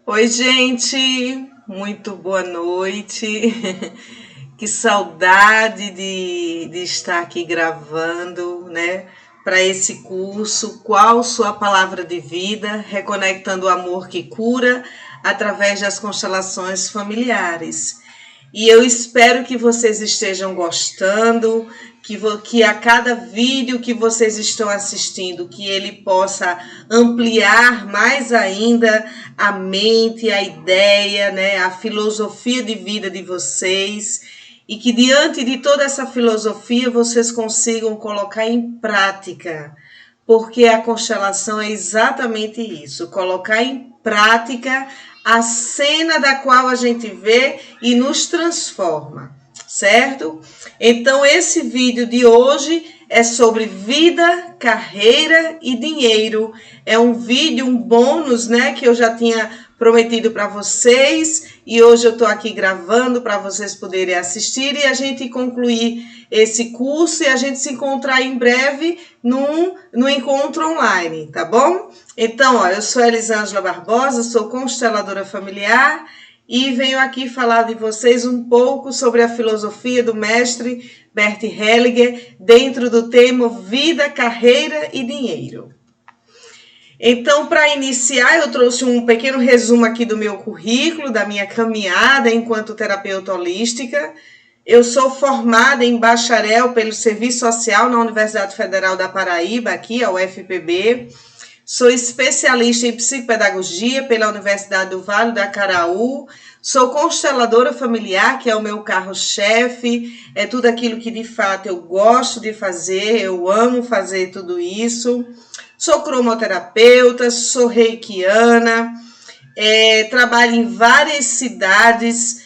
Oi, gente, muito boa noite. Que saudade de estar aqui gravando, né? Para esse curso, qual sua palavra de vida, reconectando o amor que cura através das constelações familiares. E eu espero que vocês estejam gostando, que a cada vídeo que vocês estão assistindo, que ele possa ampliar mais ainda a mente, a ideia, né, a filosofia de vida de vocês, e que diante de toda essa filosofia vocês consigam colocar em prática, porque a constelação é exatamente isso, colocar em prática a cena da qual a gente vê e nos transforma, certo? Então esse vídeo de hoje é sobre vida, carreira e dinheiro. É um vídeo, um bônus, né, que eu já tinha prometido para vocês e hoje eu estou aqui gravando para vocês poderem assistir e a gente concluir esse curso e a gente se encontrar em breve no encontro online, tá bom? Então, ó, eu sou Elisângela Barbosa, sou consteladora familiar e venho aqui falar de vocês um pouco sobre a filosofia do mestre Bert Hellinger dentro do tema vida, carreira e dinheiro. Então, para iniciar, eu trouxe um pequeno resumo aqui do meu currículo, da minha caminhada enquanto terapeuta holística. Eu sou formada em bacharel pelo Serviço Social na Universidade Federal da Paraíba, aqui, a UFPB. Sou especialista em psicopedagogia pela Universidade do Vale do Acaraú. Sou consteladora familiar, que é o meu carro-chefe. É tudo aquilo que, de fato, eu gosto de fazer. Eu amo fazer tudo isso. Sou cromoterapeuta, sou reikiana. Trabalho em várias cidades,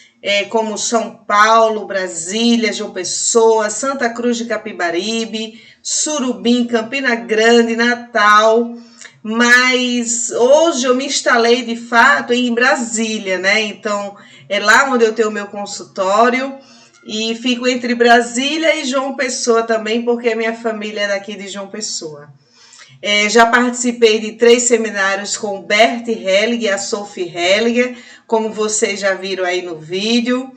como São Paulo, Brasília, João Pessoa, Santa Cruz de Capibaribe, Surubim, Campina Grande, Natal. Mas hoje eu me instalei de fato em Brasília, né? Então é lá onde eu tenho o meu consultório e fico entre Brasília e João Pessoa também, porque minha família é daqui de João Pessoa. Já participei de 3 seminários com o Bert Hellinger e a Sophie Hellinger, como vocês já viram aí no vídeo.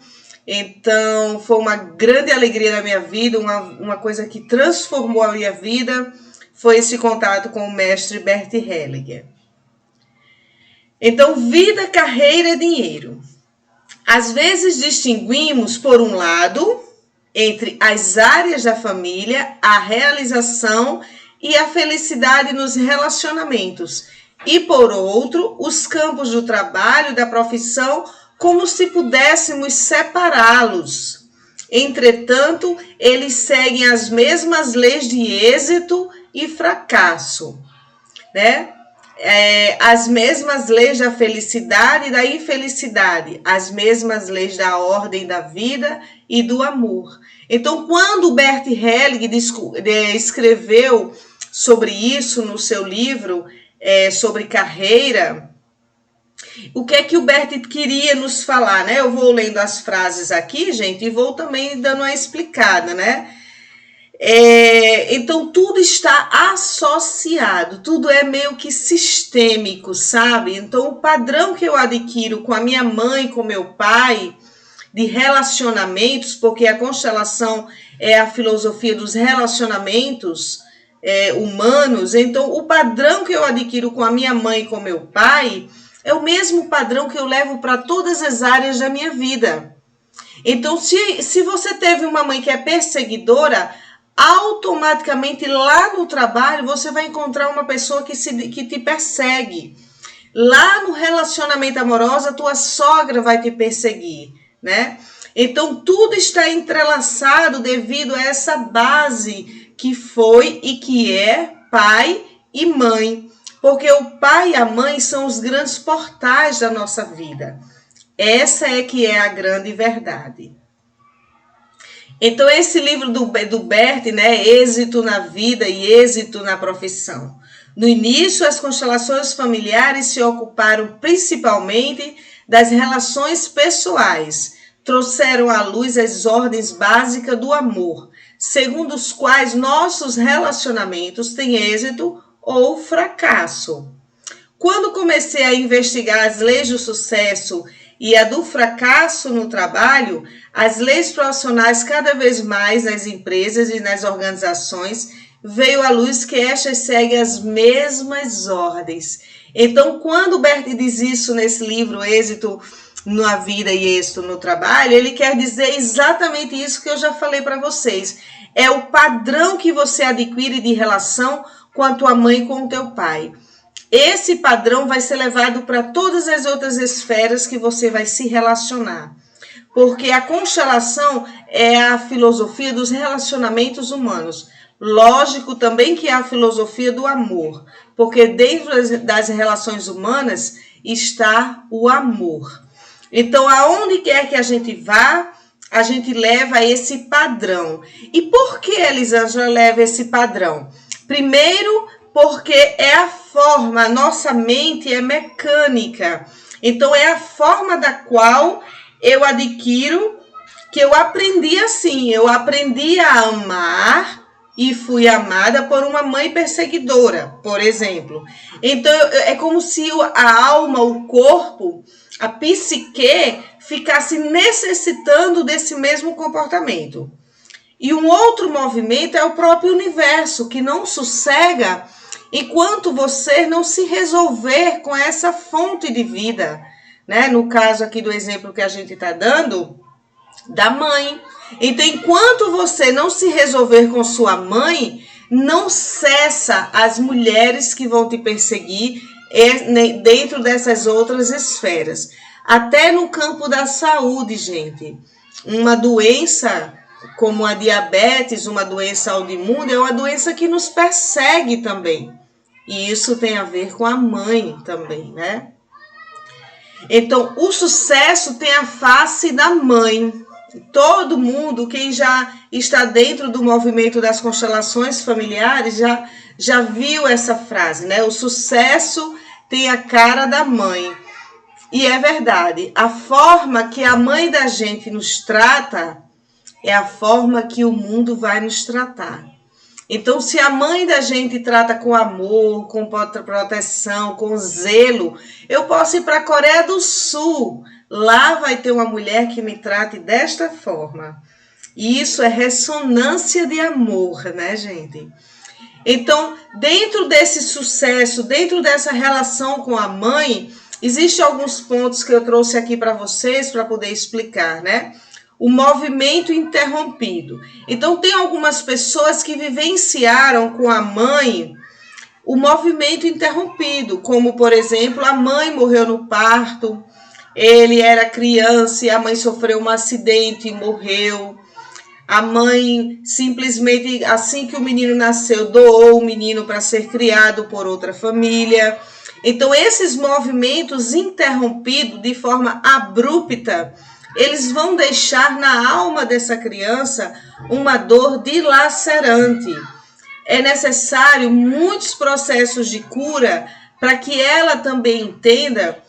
Então foi uma grande alegria na minha vida, uma coisa que transformou a minha vida. Foi esse contato com o mestre Bert Hellinger. Então, vida, carreira e dinheiro. Às vezes distinguimos, por um lado, entre as áreas da família, a realização e a felicidade nos relacionamentos, e por outro, os campos do trabalho, da profissão, como se pudéssemos separá-los. Entretanto, eles seguem as mesmas leis de êxito e fracasso, né? As mesmas leis da felicidade e da infelicidade, as mesmas leis da ordem da vida e do amor. Então, quando Bert Hellinger escreveu sobre isso no seu livro sobre carreira, o que é que o Bert queria nos falar, né? Eu vou lendo as frases aqui, gente, e vou também dando uma explicada, né? Então tudo está associado, tudo é meio que sistêmico, sabe? Então o padrão que eu adquiro com a minha mãe, com meu pai, de relacionamentos, porque a constelação é a filosofia dos relacionamentos humanos, então o padrão que eu adquiro com a minha mãe e com meu pai é o mesmo padrão que eu levo para todas as áreas da minha vida. Então se você teve uma mãe que é perseguidora, automaticamente lá no trabalho você vai encontrar uma pessoa que te persegue. Lá no relacionamento amoroso, a tua sogra vai te perseguir, né? Então tudo está entrelaçado devido a essa base que foi e que é pai e mãe. Porque o pai e a mãe são os grandes portais da nossa vida. Essa é que é a grande verdade. Então, esse livro do Bert, né, Êxito na Vida e Êxito na Profissão. No início, as constelações familiares se ocuparam principalmente das relações pessoais. Trouxeram à luz as ordens básicas do amor, segundo os quais nossos relacionamentos têm êxito ou fracasso. Quando comecei a investigar as leis do sucesso e a do fracasso no trabalho, as leis profissionais cada vez mais nas empresas e nas organizações, veio à luz que estas seguem as mesmas ordens. Então, quando o Bert diz isso nesse livro, Êxito na Vida e Êxito no Trabalho, ele quer dizer exatamente isso que eu já falei para vocês. É o padrão que você adquire de relação com a tua mãe e com o teu pai. Esse padrão vai ser levado para todas as outras esferas que você vai se relacionar. Porque a constelação é a filosofia dos relacionamentos humanos. Lógico também que é a filosofia do amor, porque dentro das relações humanas está o amor. Então, aonde quer que a gente vá, a gente leva esse padrão. E por que, Elisângela, leva esse padrão? Primeiro, porque é a forma, a nossa mente é mecânica. Então, é a forma da qual eu adquiro, que eu aprendi assim. Eu aprendi a amar e fui amada por uma mãe perseguidora, por exemplo. Então, é como se a alma, o corpo, a psique ficasse necessitando desse mesmo comportamento. E um outro movimento é o próprio universo, que não sossega enquanto você não se resolver com essa fonte de vida, né? No caso aqui do exemplo que a gente está dando, da mãe. Então, enquanto você não se resolver com sua mãe, não cessa as mulheres que vão te perseguir dentro dessas outras esferas. Até no campo da saúde, gente. Uma doença como a diabetes, uma doença autoimune, é uma doença que nos persegue também. E isso tem a ver com a mãe também, né? Então, o sucesso tem a face da mãe. Todo mundo, quem já está dentro do movimento das constelações familiares, já viu essa frase, né? O sucesso tem a cara da mãe. E é verdade, a forma que a mãe da gente nos trata é a forma que o mundo vai nos tratar. Então, se a mãe da gente trata com amor, com proteção, com zelo, eu posso ir para a Coreia do Sul. Lá vai ter uma mulher que me trate desta forma. E isso é ressonância de amor, né, gente? Então, dentro desse sucesso, dentro dessa relação com a mãe, existem alguns pontos que eu trouxe aqui para vocês para poder explicar, né? O movimento interrompido. Então, tem algumas pessoas que vivenciaram com a mãe o movimento interrompido, como, por exemplo, a mãe morreu no parto, ele era criança e a mãe sofreu um acidente e morreu. A mãe simplesmente, assim que o menino nasceu, doou o menino para ser criado por outra família. Então, esses movimentos interrompidos de forma abrupta, eles vão deixar na alma dessa criança uma dor dilacerante. É necessário muitos processos de cura para que ela também entenda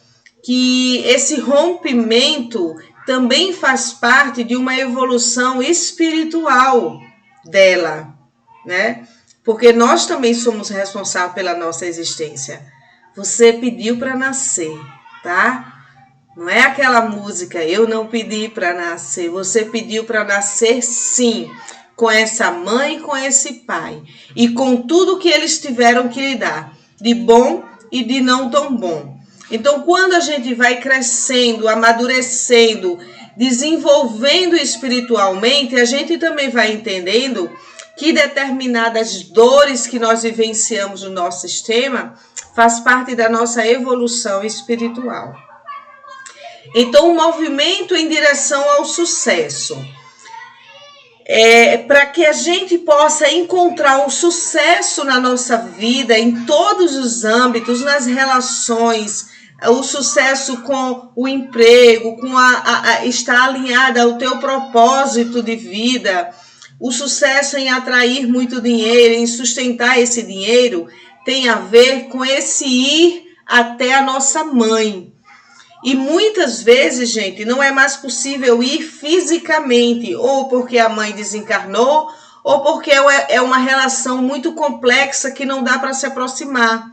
que esse rompimento também faz parte de uma evolução espiritual dela, né? Porque nós também somos responsáveis pela nossa existência. Você pediu para nascer, tá? Não é aquela música, eu não pedi para nascer. Você pediu para nascer, sim, com essa mãe e com esse pai. E com tudo que eles tiveram que lhe dar, de bom e de não tão bom. Então, quando a gente vai crescendo, amadurecendo, desenvolvendo espiritualmente, a gente também vai entendendo que determinadas dores que nós vivenciamos no nosso sistema faz parte da nossa evolução espiritual. Então, o movimento em direção ao sucesso. Para que a gente possa encontrar o sucesso na nossa vida, em todos os âmbitos, nas relações, o sucesso com o emprego, com estar alinhada ao teu propósito de vida, o sucesso em atrair muito dinheiro, em sustentar esse dinheiro, tem a ver com esse ir até a nossa mãe. E muitas vezes, gente, não é mais possível ir fisicamente, ou porque a mãe desencarnou, ou porque é uma relação muito complexa que não dá para se aproximar.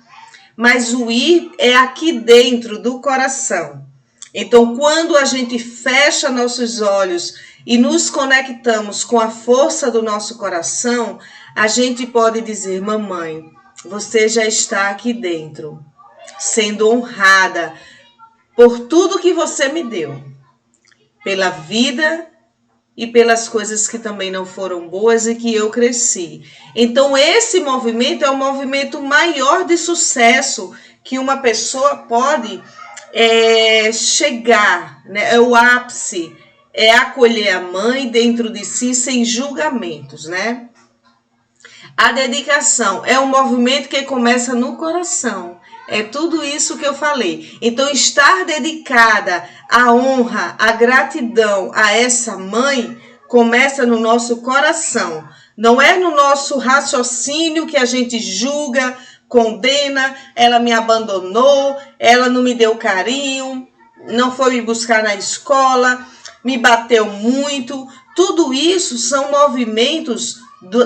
mas o ir é aqui dentro do coração. Então, quando a gente fecha nossos olhos e nos conectamos com a força do nosso coração, a gente pode dizer: mamãe, você já está aqui dentro, sendo honrada por tudo que você me deu, pela vida e pelas coisas que também não foram boas e que eu cresci. Então, esse movimento é o movimento maior de sucesso que uma pessoa pode chegar, né? É o ápice, é acolher a mãe dentro de si sem julgamentos, né? A dedicação é um movimento que começa no coração. É tudo isso que eu falei. Então, estar dedicada à honra, à gratidão a essa mãe começa no nosso coração. Não é no nosso raciocínio que a gente julga, condena, ela me abandonou, ela não me deu carinho, não foi me buscar na escola, me bateu muito. Tudo isso são movimentos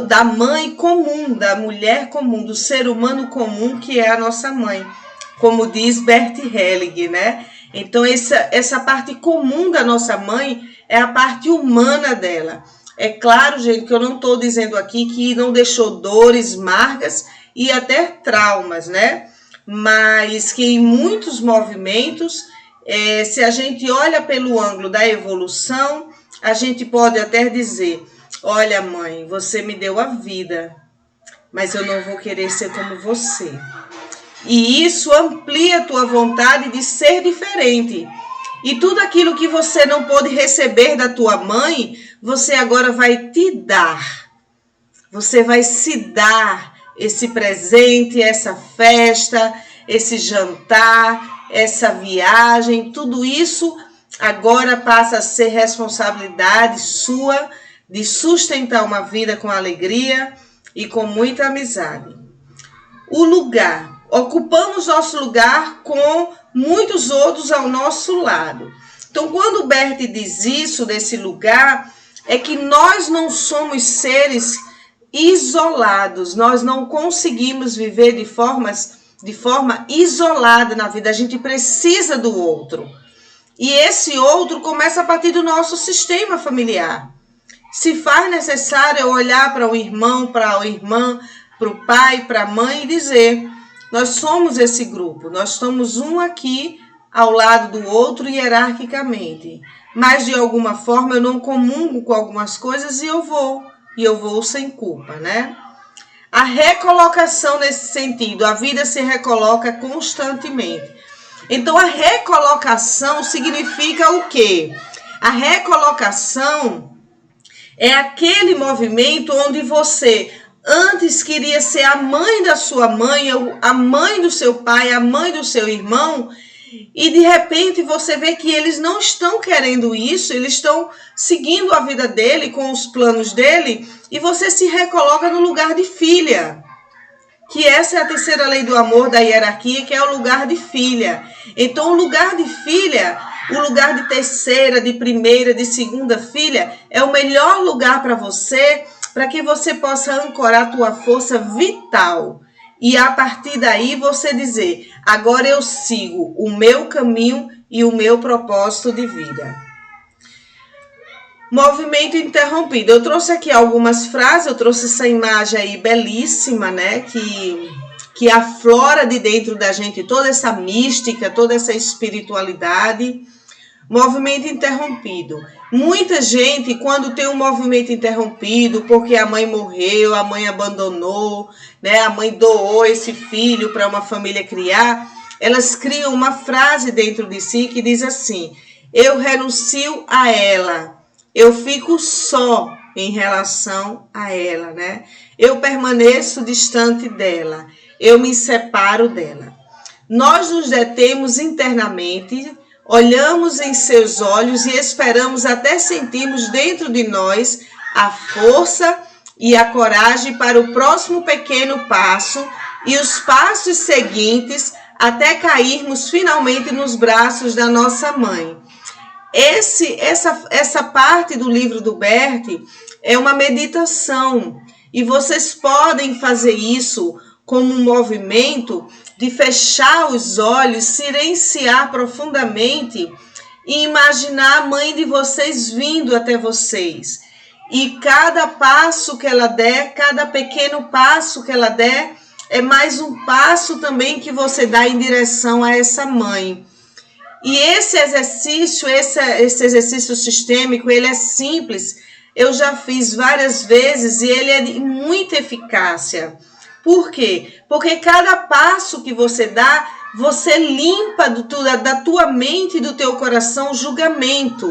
da mãe comum, da mulher comum, do ser humano comum que é a nossa mãe, como diz Bert Helling, né? Então essa parte comum da nossa mãe é a parte humana dela. É claro, gente, que eu não estou dizendo aqui que não deixou dores, marcas e até traumas, né? Mas que em muitos movimentos, se a gente olha pelo ângulo da evolução, a gente pode até dizer: olha, mãe, você me deu a vida, mas eu não vou querer ser como você. E isso amplia a tua vontade de ser diferente. E tudo aquilo que você não pôde receber da tua mãe, você agora vai te dar. Você vai se dar esse presente, essa festa, esse jantar, essa viagem. Tudo isso agora passa a ser responsabilidade sua de sustentar uma vida com alegria e com muita amizade. O lugar. Ocupamos nosso lugar com muitos outros ao nosso lado. Então, quando Bert diz isso, desse lugar, é que nós não somos seres isolados. Nós não conseguimos viver de forma isolada na vida. A gente precisa do outro. E esse outro começa a partir do nosso sistema familiar. Se faz necessário olhar para o irmão, para a irmã, para o pai, para a mãe e dizer: nós somos esse grupo, nós somos um aqui ao lado do outro hierarquicamente. Mas de alguma forma eu não comungo com algumas coisas e eu vou sem culpa, né? A recolocação nesse sentido, a vida se recoloca constantemente. Então a recolocação significa o quê? A recolocação é aquele movimento onde você antes queria ser a mãe da sua mãe, a mãe do seu pai, a mãe do seu irmão, e de repente você vê que eles não estão querendo isso, eles estão seguindo a vida dele, com os planos dele, e você se recoloca no lugar de filha. Que essa é a terceira lei do amor, da hierarquia, que é o lugar de filha. Então o lugar de filha, o lugar de terceira, de primeira, de segunda filha, é o melhor lugar para você, para que você possa ancorar a tua força vital. E a partir daí você dizer: agora eu sigo o meu caminho e o meu propósito de vida. Movimento interrompido. Eu trouxe aqui algumas frases, eu trouxe essa imagem aí belíssima, né? Que aflora de dentro da gente toda essa mística, toda essa espiritualidade. Movimento interrompido. Muita gente, quando tem um movimento interrompido, porque a mãe morreu, a mãe abandonou, né? A mãe doou esse filho para uma família criar, elas criam uma frase dentro de si que diz assim: eu renuncio a ela, eu fico só em relação a ela, né? Eu permaneço distante dela, eu me separo dela. Nós nos detemos internamente, olhamos em seus olhos e esperamos até sentirmos dentro de nós a força e a coragem para o próximo pequeno passo e os passos seguintes até cairmos finalmente nos braços da nossa mãe. Essa parte do livro do Bert é uma meditação e vocês podem fazer isso como um movimento de fechar os olhos, silenciar profundamente e imaginar a mãe de vocês vindo até vocês. E cada passo que ela der, cada pequeno passo que ela der, é mais um passo também que você dá em direção a essa mãe. E esse exercício sistêmico, ele é simples. Eu já fiz várias vezes e ele é de muita eficácia. Por quê? Porque cada passo que você dá, você limpa da tua mente e do teu coração o julgamento.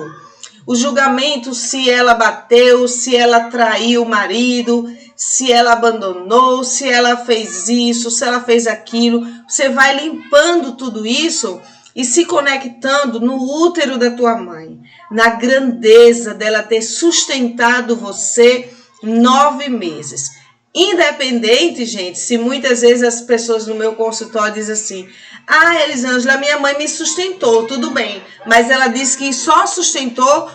O julgamento se ela bateu, se ela traiu o marido, se ela abandonou, se ela fez isso, se ela fez aquilo. Você vai limpando tudo isso e se conectando no útero da tua mãe, na grandeza dela ter sustentado você 9 meses. Independente, gente, se muitas vezes as pessoas no meu consultório dizem assim: ah, Elisângela, minha mãe me sustentou, tudo bem, mas ela disse que só sustentou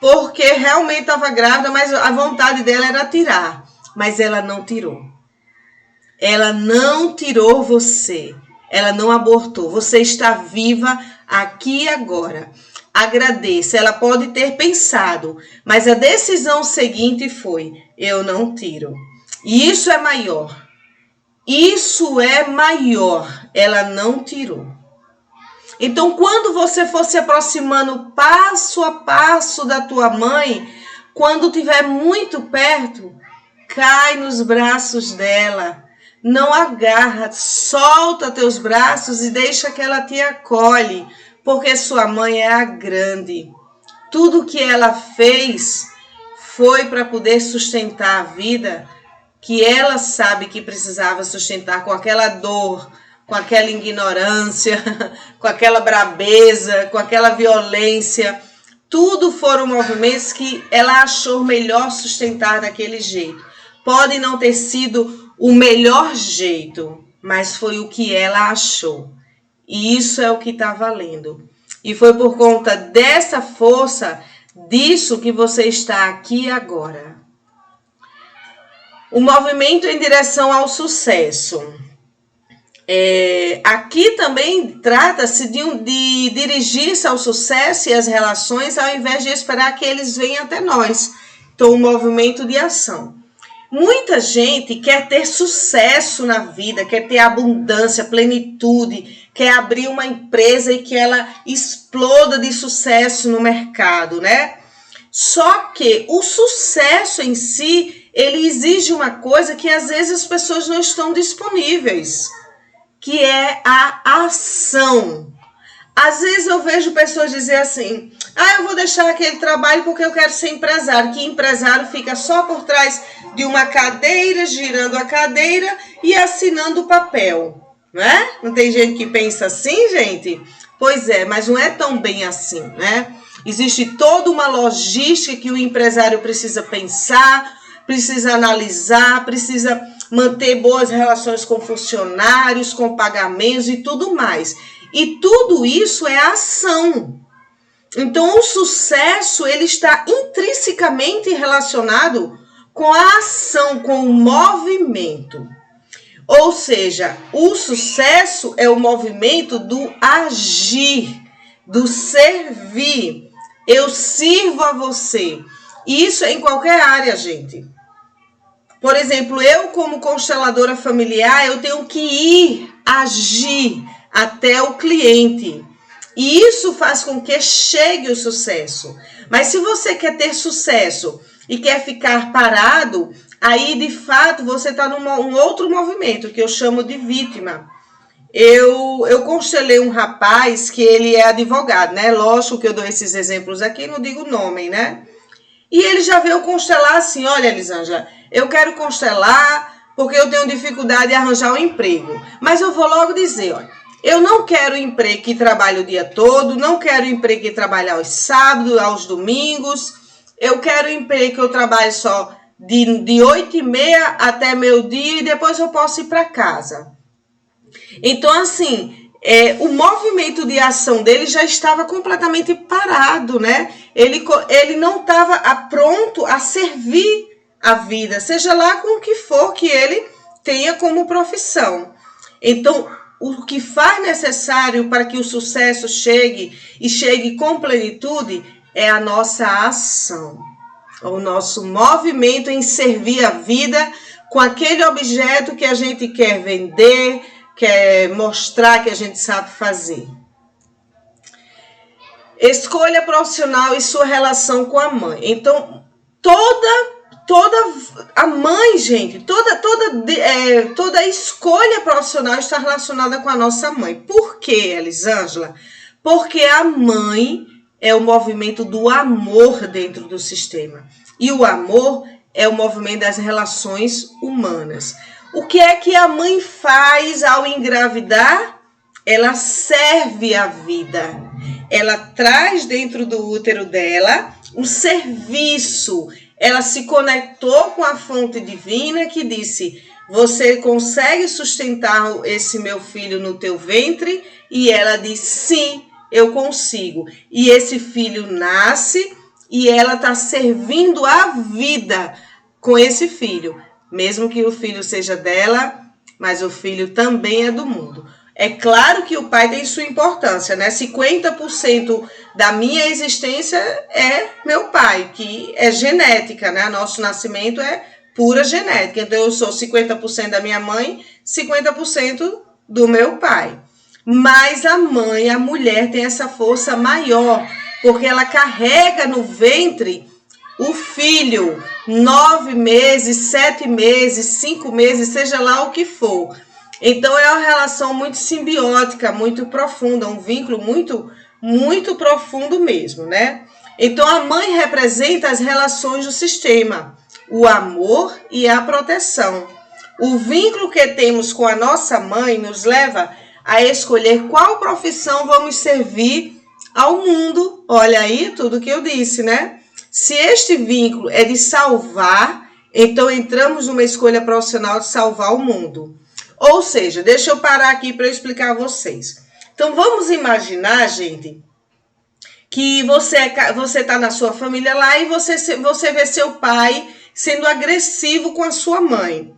porque realmente estava grávida, mas a vontade dela era tirar, mas ela não tirou. Ela não tirou você, ela não abortou, você está viva aqui e agora. Agradeça, ela pode ter pensado, mas a decisão seguinte foi: eu não tiro. E isso é maior. Isso é maior. Ela não tirou. Então, quando você for se aproximando passo a passo da tua mãe, quando estiver muito perto, cai nos braços dela. Não agarra, solta teus braços e deixa que ela te acolhe, porque sua mãe é a grande. Tudo que ela fez foi para poder sustentar a vida que ela sabe que precisava sustentar, com aquela dor, com aquela ignorância, com aquela brabeza, com aquela violência. Tudo foram movimentos que ela achou melhor sustentar daquele jeito. Pode não ter sido o melhor jeito, mas foi o que ela achou. E isso é o que está valendo. E foi por conta dessa força, disso que você está aqui agora. O movimento em direção ao sucesso. Aqui também trata-se de dirigir-se ao sucesso e às relações ao invés de esperar que eles venham até nós. Então, o movimento de ação. Muita gente quer ter sucesso na vida, quer ter abundância, plenitude, quer abrir uma empresa e que ela exploda de sucesso no mercado, né? Só que o sucesso em si, ele exige uma coisa que às vezes as pessoas não estão disponíveis, que é a ação. Às vezes eu vejo pessoas dizer assim: ah, eu vou deixar aquele trabalho porque eu quero ser empresário. Que empresário fica só por trás de uma cadeira, girando a cadeira e assinando o papel, né? Não tem gente que pensa assim, gente? Pois é, mas não é tão bem assim, né? Existe toda uma logística que o empresário precisa pensar, precisa analisar, precisa manter boas relações com funcionários, com pagamentos e tudo mais. E tudo isso é ação. Então, o sucesso, ele está intrinsecamente relacionado com a ação, com o movimento. Ou seja, o sucesso é o movimento do agir, do servir. Eu sirvo a você. E isso é em qualquer área, gente. Por exemplo, eu como consteladora familiar, eu tenho que ir, agir até o cliente. E isso faz com que chegue o sucesso. Mas se você quer ter sucesso e quer ficar parado, aí de fato você está num outro movimento que eu chamo de vítima. Eu constelei um rapaz que ele é advogado, né? Lógico que eu dou esses exemplos aqui, não digo nome, né? E ele já veio constelar assim: olha, Elisângela, eu quero constelar porque eu tenho dificuldade de arranjar um emprego. Mas eu vou logo dizer, olha, eu não quero emprego que trabalhe o dia todo, não quero emprego que trabalhe aos sábados, aos domingos. Eu quero emprego que eu trabalhe só de 8h30 até meio-dia e depois eu posso ir para casa. Então, assim, o movimento de ação dele já estava completamente parado, né? Ele não estava pronto a servir a vida, seja lá com o que for que ele tenha como profissão. Então, o que faz necessário para que o sucesso chegue e chegue com plenitude é a nossa ação, o nosso movimento em servir a vida com aquele objeto que a gente quer vender, quer mostrar que a gente sabe fazer. Escolha profissional e sua relação com a mãe. Então, toda a mãe, gente, toda escolha profissional está relacionada com a nossa mãe. Por quê, Elisângela? Porque a mãe é o movimento do amor dentro do sistema. E o amor é o movimento das relações humanas. O que é que a mãe faz ao engravidar? Ela serve a vida. Ela traz dentro do útero dela um serviço. Ela se conectou com a fonte divina que disse: você consegue sustentar esse meu filho no teu ventre? E ela diz: sim, eu consigo. E esse filho nasce e ela está servindo a vida com esse filho. Mesmo que o filho seja dela, mas o filho também é do mundo. É claro que o pai tem sua importância, né? 50% da minha existência é meu pai, que é genética, né? Nosso nascimento é pura genética. Então, eu sou 50% da minha mãe, 50% do meu pai. Mas a mãe, a mulher, tem essa força maior, porque ela carrega no ventre o filho 9 meses, 7 meses, 5 meses, seja lá o que for. Então, é uma relação muito simbiótica, muito profunda, um vínculo muito profundo mesmo, né? Então, a mãe representa as relações do sistema, o amor e a proteção. O vínculo que temos com a nossa mãe nos leva a escolher qual profissão vamos servir ao mundo. Olha aí tudo que eu disse, né? Se este vínculo é de salvar, então entramos numa escolha profissional de salvar o mundo. Ou seja, deixa eu parar aqui para eu explicar a vocês. Então, vamos imaginar, gente, que você está na sua família lá e você vê seu pai sendo agressivo com a sua mãe.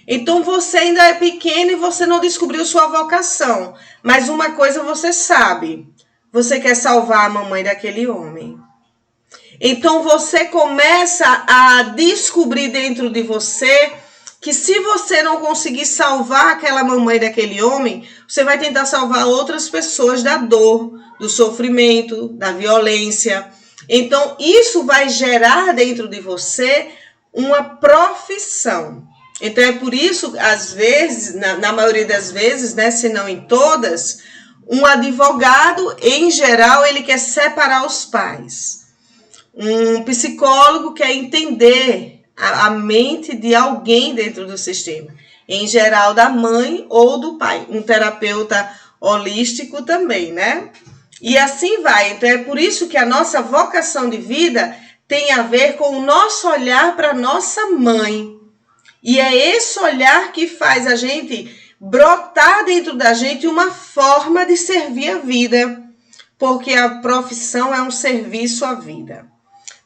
Então, você ainda é pequeno e você não descobriu sua vocação. Mas uma coisa você sabe, você quer salvar a mamãe daquele homem. Então, você começa a descobrir dentro de você que se você não conseguir salvar aquela mamãe daquele homem, você vai tentar salvar outras pessoas da dor, do sofrimento, da violência. Então, isso vai gerar dentro de você uma profissão. Então, é por isso, às vezes, na maioria das vezes, né, se não em todas, um advogado, em geral, ele quer separar os pais. Um psicólogo quer entender a mente de alguém dentro do sistema, em geral da mãe ou do pai, um terapeuta holístico também, né? E assim vai. Então é por isso que a nossa vocação de vida tem a ver com o nosso olhar para nossa mãe. E é esse olhar que faz a gente brotar dentro da gente uma forma de servir a vida, porque a profissão é um serviço à vida.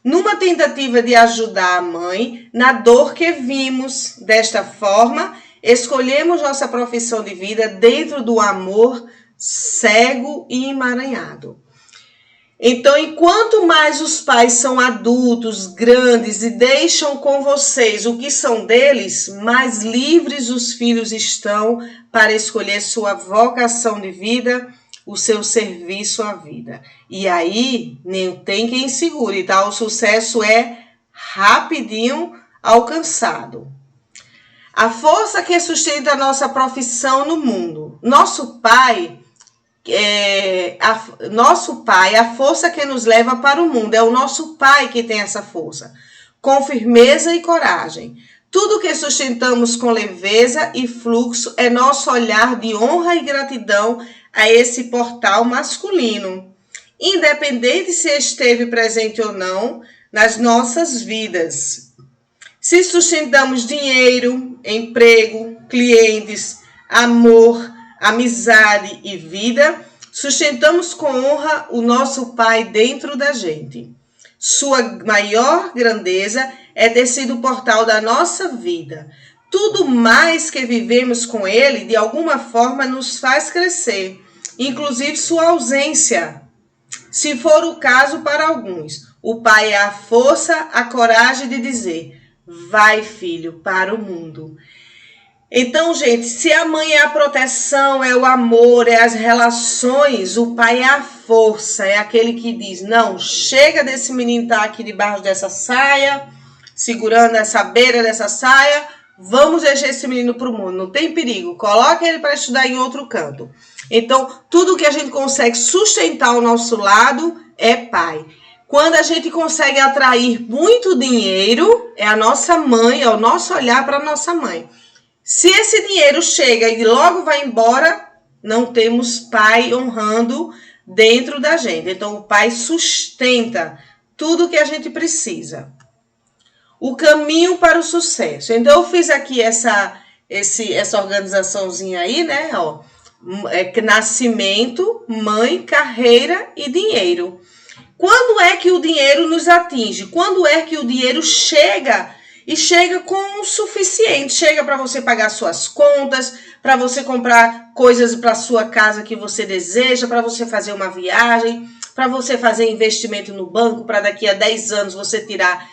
Numa tentativa de ajudar a mãe na dor que vimos, desta forma, escolhemos nossa profissão de vida dentro do amor cego e emaranhado. Então, enquanto mais os pais são adultos, grandes e deixam com vocês o que são deles, mais livres os filhos estão para escolher sua vocação de vida, o seu serviço à vida. E aí, nem tem quem segure, tá? O sucesso é rapidinho alcançado. A força que sustenta a nossa profissão no mundo. Nosso pai, a força que nos leva para o mundo. É o nosso pai que tem essa força. Com firmeza e coragem. Tudo que sustentamos com leveza e fluxo é nosso olhar de honra e gratidão a esse portal masculino, independente se esteve presente ou não nas nossas vidas. Se sustentamos dinheiro, emprego, clientes, amor, amizade e vida, sustentamos com honra o nosso Pai dentro da gente. Sua maior grandeza é ter sido o portal da nossa vida. tudo mais que vivemos com ele, de alguma forma, nos faz crescer, inclusive sua ausência, se for o caso para alguns. O pai é a força, a coragem de dizer: vai, filho, para o mundo. Então, gente, se a mãe é a proteção, é o amor, é as relações, o pai é a força, é aquele que diz: não, chega desse menino estar aqui debaixo dessa saia, segurando essa beira dessa saia, vamos deixar esse menino para o mundo, não tem perigo, coloca ele para estudar em outro canto. Então, tudo que a gente consegue sustentar ao nosso lado é pai. Quando a gente consegue atrair muito dinheiro, é a nossa mãe, é o nosso olhar para a nossa mãe. Se esse dinheiro chega e logo vai embora, não temos pai honrando dentro da gente. Então, o pai sustenta tudo que a gente precisa. O caminho para o sucesso. Então, eu fiz aqui essa organizaçãozinha aí, né? Ó, nascimento, mãe, carreira e dinheiro. Quando é que o dinheiro nos atinge? Quando é que o dinheiro chega e chega com o suficiente? Chega para você pagar suas contas, para você comprar coisas para sua casa que você deseja, para você fazer uma viagem, para você fazer investimento no banco, para daqui a 10 anos você tirar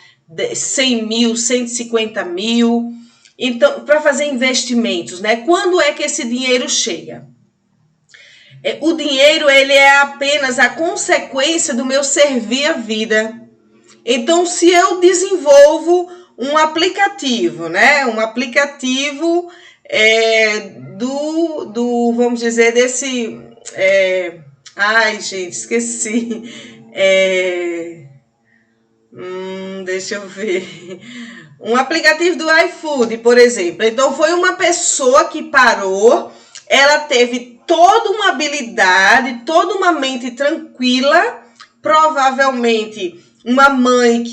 100 mil, 150 mil. Então, para fazer investimentos, né? Quando é que esse dinheiro chega? O dinheiro, ele é apenas a consequência do meu servir a vida. Então, se eu desenvolvo um aplicativo, né? Um aplicativo vamos dizer, desse... ai, gente, esqueci. Deixa eu ver. Um aplicativo do iFood, por exemplo. Então, foi uma pessoa que parou, ela teve toda uma habilidade, toda uma mente tranquila, provavelmente uma mãe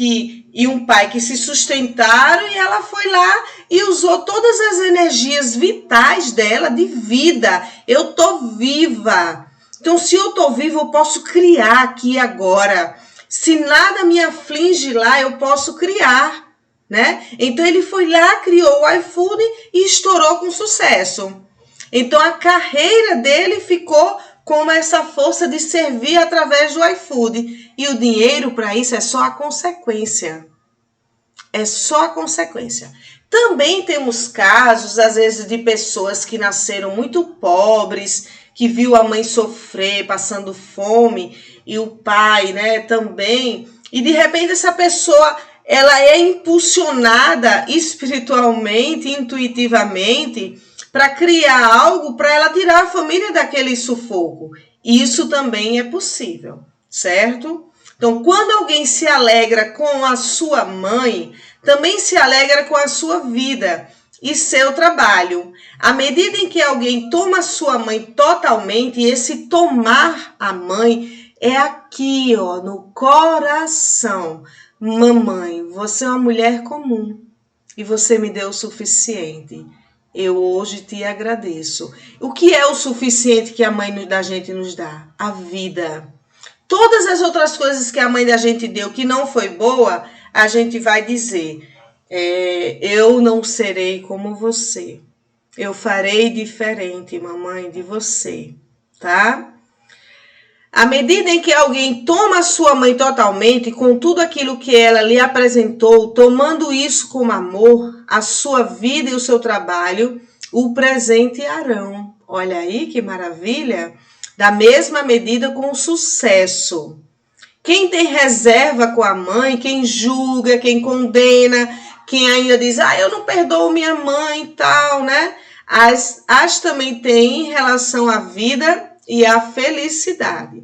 e um pai que se sustentaram, e ela foi lá e usou todas as energias vitais dela de vida. Eu tô viva. Então, se eu tô viva, eu posso criar aqui agora. Se nada me aflige lá, eu posso criar, né? Então, ele foi lá, criou o iFood e estourou com sucesso. Então, a carreira dele ficou com essa força de servir através do iFood. E o dinheiro, para isso, é só a consequência. É só a consequência. Também temos casos, às vezes, de pessoas que nasceram muito pobres, que viu a mãe sofrer, passando fome, e o pai, né, também. E, de repente, essa pessoa, ela é impulsionada espiritualmente, intuitivamente, para criar algo para ela tirar a família daquele sufoco. Isso também é possível, certo? Então, quando alguém se alegra com a sua mãe, também se alegra com a sua vida e seu trabalho. À medida em que alguém toma a sua mãe totalmente, esse tomar a mãe é aqui, ó, no coração. Mamãe, você é uma mulher comum e você me deu o suficiente. Eu hoje te agradeço. O que é o suficiente que a mãe da gente nos dá? A vida. Todas as outras coisas que a mãe da gente deu que não foi boa, a gente vai dizer: eu não serei como você. Eu farei diferente, mamãe, de você, tá? À medida em que alguém toma a sua mãe totalmente, com tudo aquilo que ela lhe apresentou, tomando isso como amor, a sua vida e o seu trabalho, o presentearão. Olha aí que maravilha! Da mesma medida com o sucesso. Quem tem reserva com a mãe, quem julga, quem condena, quem ainda diz: eu não perdoo minha mãe e tal, né? As também tem em relação à vida e à felicidade.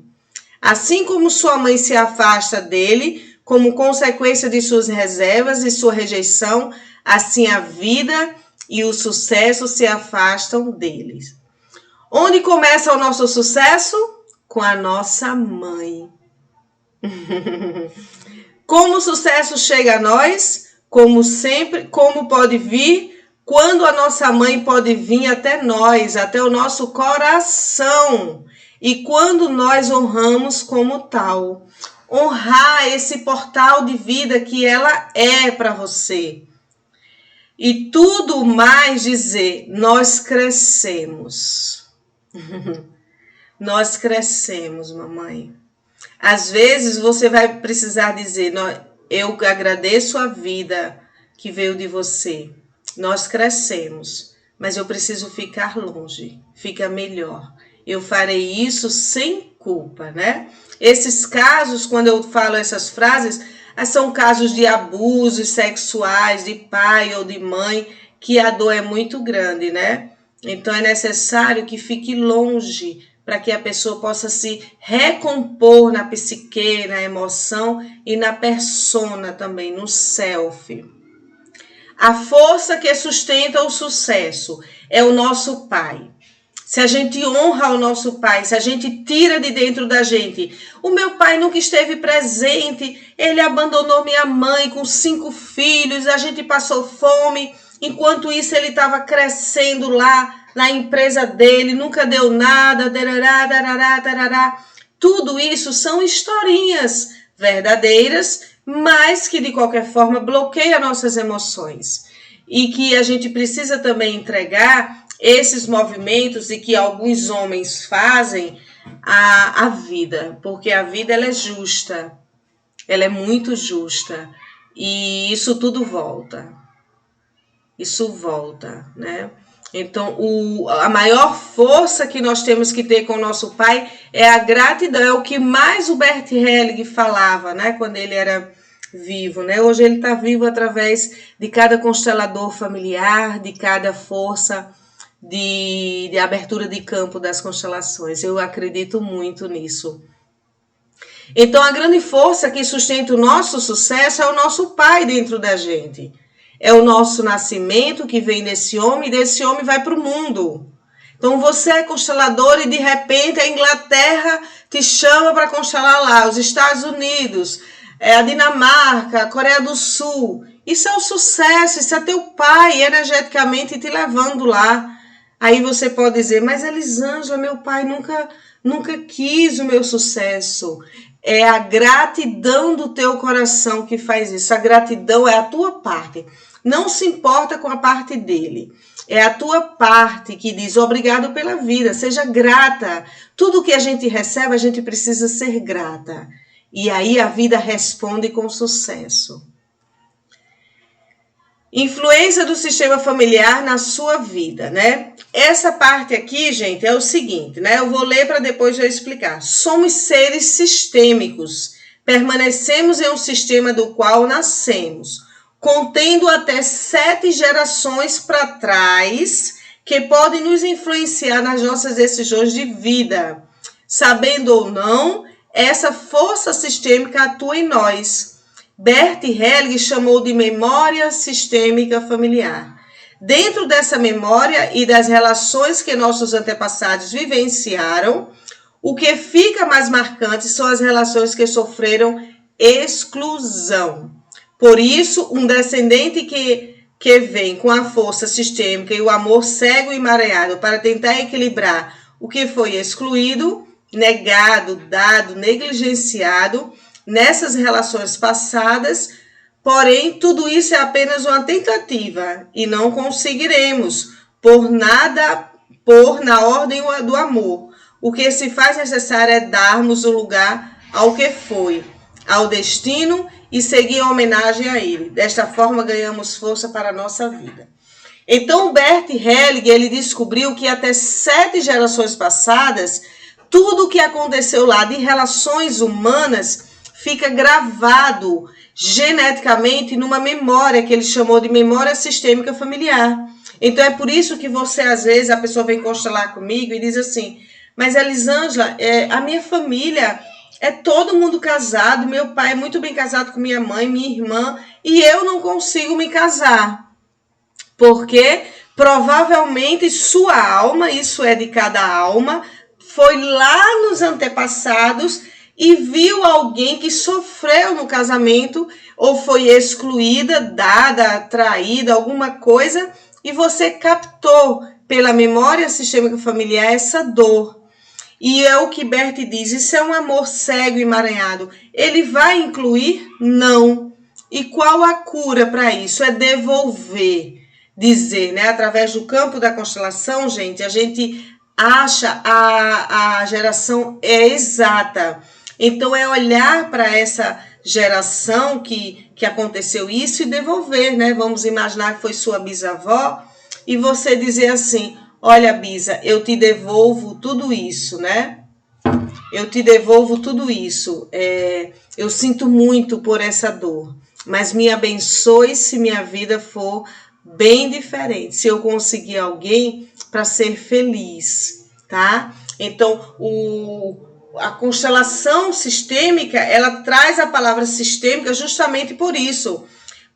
Assim como sua mãe se afasta dele, como consequência de suas reservas e sua rejeição, assim a vida e o sucesso se afastam deles. Onde começa o nosso sucesso? Com a nossa mãe. Como o sucesso chega a nós? Como sempre, como pode vir? Quando a nossa mãe pode vir até nós, até o nosso coração. E quando nós honramos como tal. Honrar esse portal de vida que ela é para você. e tudo mais dizer, nós crescemos. Nós crescemos, mamãe. Às vezes você vai precisar dizer, eu agradeço a vida que veio de você. Nós crescemos, mas eu preciso ficar longe, fica melhor. Eu farei isso sem culpa, né? Esses casos, quando eu falo essas frases, são casos de abusos sexuais de pai ou de mãe, que a dor é muito grande, né? Então é necessário que fique longe, para que a pessoa possa se recompor na psique, na emoção e na persona também, no self. A força que sustenta o sucesso é o nosso pai. Se a gente honra o nosso pai, se a gente tira de dentro da gente, o meu pai nunca esteve presente, ele abandonou minha mãe com 5 filhos, a gente passou fome, enquanto isso ele estava crescendo lá na empresa dele, nunca deu nada, darará, darará, darará. Tudo isso são historinhas verdadeiras, mas que de qualquer forma bloqueiam nossas emoções. E que a gente precisa também entregar esses movimentos e que alguns homens fazem à vida, porque a vida ela é justa, ela é muito justa, e isso tudo volta. Isso volta, né? Então, a maior força que nós temos que ter com o nosso pai é a gratidão, é o que mais o Bert Helling falava, né, quando ele era vivo, né? Hoje ele está vivo através de cada constelador familiar, de cada força de abertura de campo das constelações. Eu acredito muito nisso. Então, a grande força que sustenta o nosso sucesso é o nosso pai dentro da gente. É o nosso nascimento que vem desse homem, e desse homem vai para o mundo. Então você é constelador e de repente a Inglaterra te chama para constelar lá, os Estados Unidos, a Dinamarca, a Coreia do Sul. Isso é o sucesso, isso é teu pai energeticamente te levando lá. Aí você pode dizer, mas Elisângela, meu pai nunca quis o meu sucesso. É a gratidão do teu coração que faz isso. A gratidão é a tua parte. Não se importa com a parte dele. É a tua parte que diz obrigado pela vida, seja grata. Tudo que a gente recebe, a gente precisa ser grata. E aí a vida responde com sucesso. Influência do sistema familiar na sua vida, né? Essa parte aqui, gente, é o seguinte, né? Eu vou ler para depois eu explicar. Somos seres sistêmicos. Permanecemos em um sistema do qual nascemos, contendo até 7 gerações para trás, que podem nos influenciar nas nossas decisões de vida. Sabendo ou não, essa força sistêmica atua em nós. Bert Helling chamou de memória sistêmica familiar. Dentro dessa memória e das relações que nossos antepassados vivenciaram, o que fica mais marcante são as relações que sofreram exclusão. Por isso, um descendente que vem com a força sistêmica e o amor cego e emaranhado para tentar equilibrar o que foi excluído, negado, dado, negligenciado nessas relações passadas, porém, tudo isso é apenas uma tentativa e não conseguiremos pôr na ordem do amor. O que se faz necessário é darmos o lugar ao que foi, ao destino e seguir a homenagem a ele. Desta forma, ganhamos força para a nossa vida. Então, o Bert Helling, ele descobriu que até 7 gerações passadas, tudo o que aconteceu lá de relações humanas fica gravado geneticamente numa memória que ele chamou de memória sistêmica familiar. Então, é por isso que você, às vezes, a pessoa vem constelar comigo e diz assim, mas Elisângela, a minha família é todo mundo casado, meu pai é muito bem casado com minha mãe, minha irmã, e eu não consigo me casar. Porque provavelmente sua alma, isso é de cada alma, foi lá nos antepassados e viu alguém que sofreu no casamento ou foi excluída, dada, traída, alguma coisa, e você captou pela memória sistêmica familiar essa dor. E é o que Bert diz, isso é um amor cego e emaranhado. Ele vai incluir? Não. E qual a cura para isso? É devolver. dizer, né? Através do campo da constelação, gente, a gente acha a geração é exata. Então, é olhar para essa geração que aconteceu isso e devolver, né? Vamos imaginar que foi sua bisavó e você dizer assim, olha, Bisa, eu te devolvo tudo isso, né? Eu te devolvo tudo isso. Eu sinto muito por essa dor, mas me abençoe se minha vida for bem diferente, se eu conseguir alguém para ser feliz, tá? Então, a constelação sistêmica, ela traz a palavra sistêmica justamente por isso,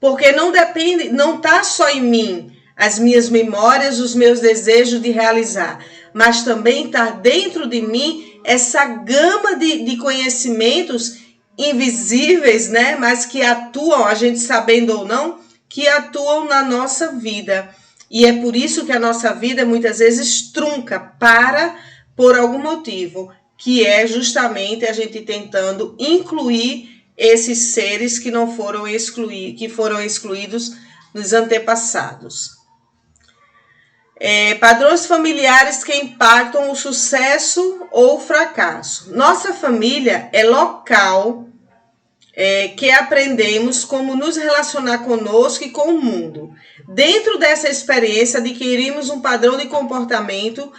porque não depende, não está só em mim, as minhas memórias, os meus desejos de realizar, mas também está dentro de mim essa gama de conhecimentos invisíveis, né? Mas que atuam, a gente sabendo ou não, que atuam na nossa vida. E é por isso que a nossa vida muitas vezes trunca, por algum motivo, que é justamente a gente tentando incluir esses seres que não foram que foram excluídos nos antepassados. Padrões familiares que impactam o sucesso ou o fracasso. Nossa família é local que aprendemos como nos relacionar conosco e com o mundo. Dentro dessa experiência, adquirimos um padrão de comportamento,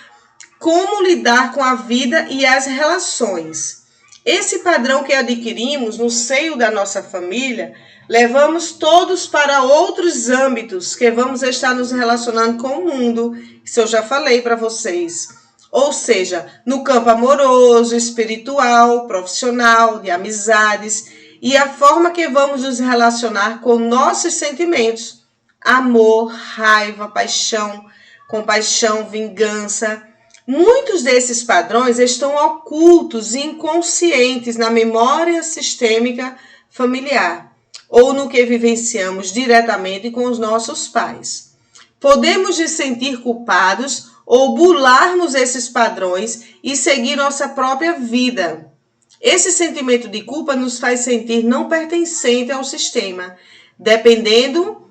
como lidar com a vida e as relações. Esse padrão que adquirimos no seio da nossa família, levamos todos para outros âmbitos que vamos estar nos relacionando com o mundo, isso eu já falei para vocês. Ou seja, no campo amoroso, espiritual, profissional, de amizades, e a forma que vamos nos relacionar com nossos sentimentos. Amor, raiva, paixão, compaixão, vingança. Muitos desses padrões estão ocultos e inconscientes na memória sistêmica familiar ou no que vivenciamos diretamente com os nossos pais. Podemos nos sentir culpados ou burlarmos esses padrões e seguir nossa própria vida. Esse sentimento de culpa nos faz sentir não pertencente ao sistema, dependendo,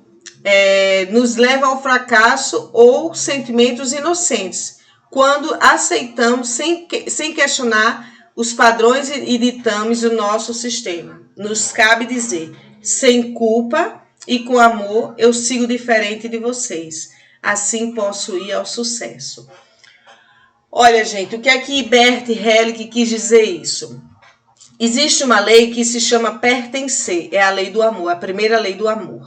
nos leva ao fracasso ou sentimentos inocentes, quando aceitamos sem questionar os padrões e ditames do nosso sistema. Nos cabe dizer, sem culpa e com amor, eu sigo diferente de vocês. Assim posso ir ao sucesso. Olha, gente, o que é que Bert Hellick quis dizer isso? Existe uma lei que se chama pertencer, é a lei do amor, a primeira lei do amor.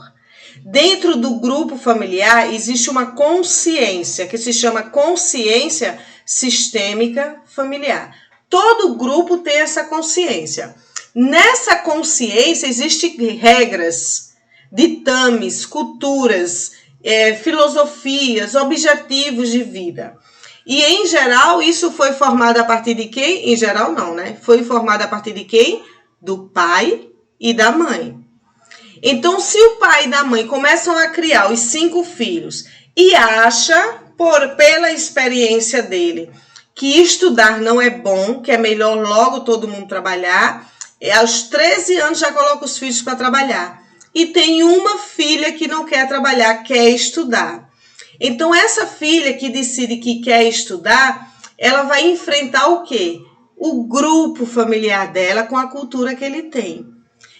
Dentro do grupo familiar existe uma consciência, que se chama consciência sistêmica familiar. Todo grupo tem essa consciência. Nessa consciência existem regras, ditames, culturas, filosofias, objetivos de vida. E, em geral, isso foi formado a partir de quem? Em geral, não, né? Foi formado a partir de quem? Do pai e da mãe. Então, se o pai e a mãe começam a criar os 5 filhos e acha, pela experiência dele, que estudar não é bom, que é melhor logo todo mundo trabalhar, aos 13 anos já coloca os filhos para trabalhar. E tem uma filha que não quer trabalhar, quer estudar. Então, essa filha que decide que quer estudar, ela vai enfrentar o quê? O grupo familiar dela com a cultura que ele tem.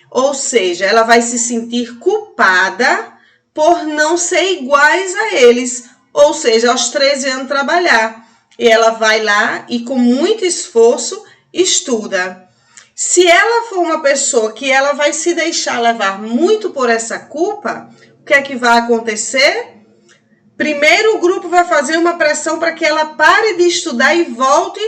Ou seja, ela vai se sentir culpada por não ser iguais a eles. Ou seja, aos 13 anos trabalhar. E ela vai lá e com muito esforço estuda. Se ela for uma pessoa que ela vai se deixar levar muito por essa culpa, o que é que vai acontecer? Primeiro, o grupo vai fazer uma pressão para que ela pare de estudar e volte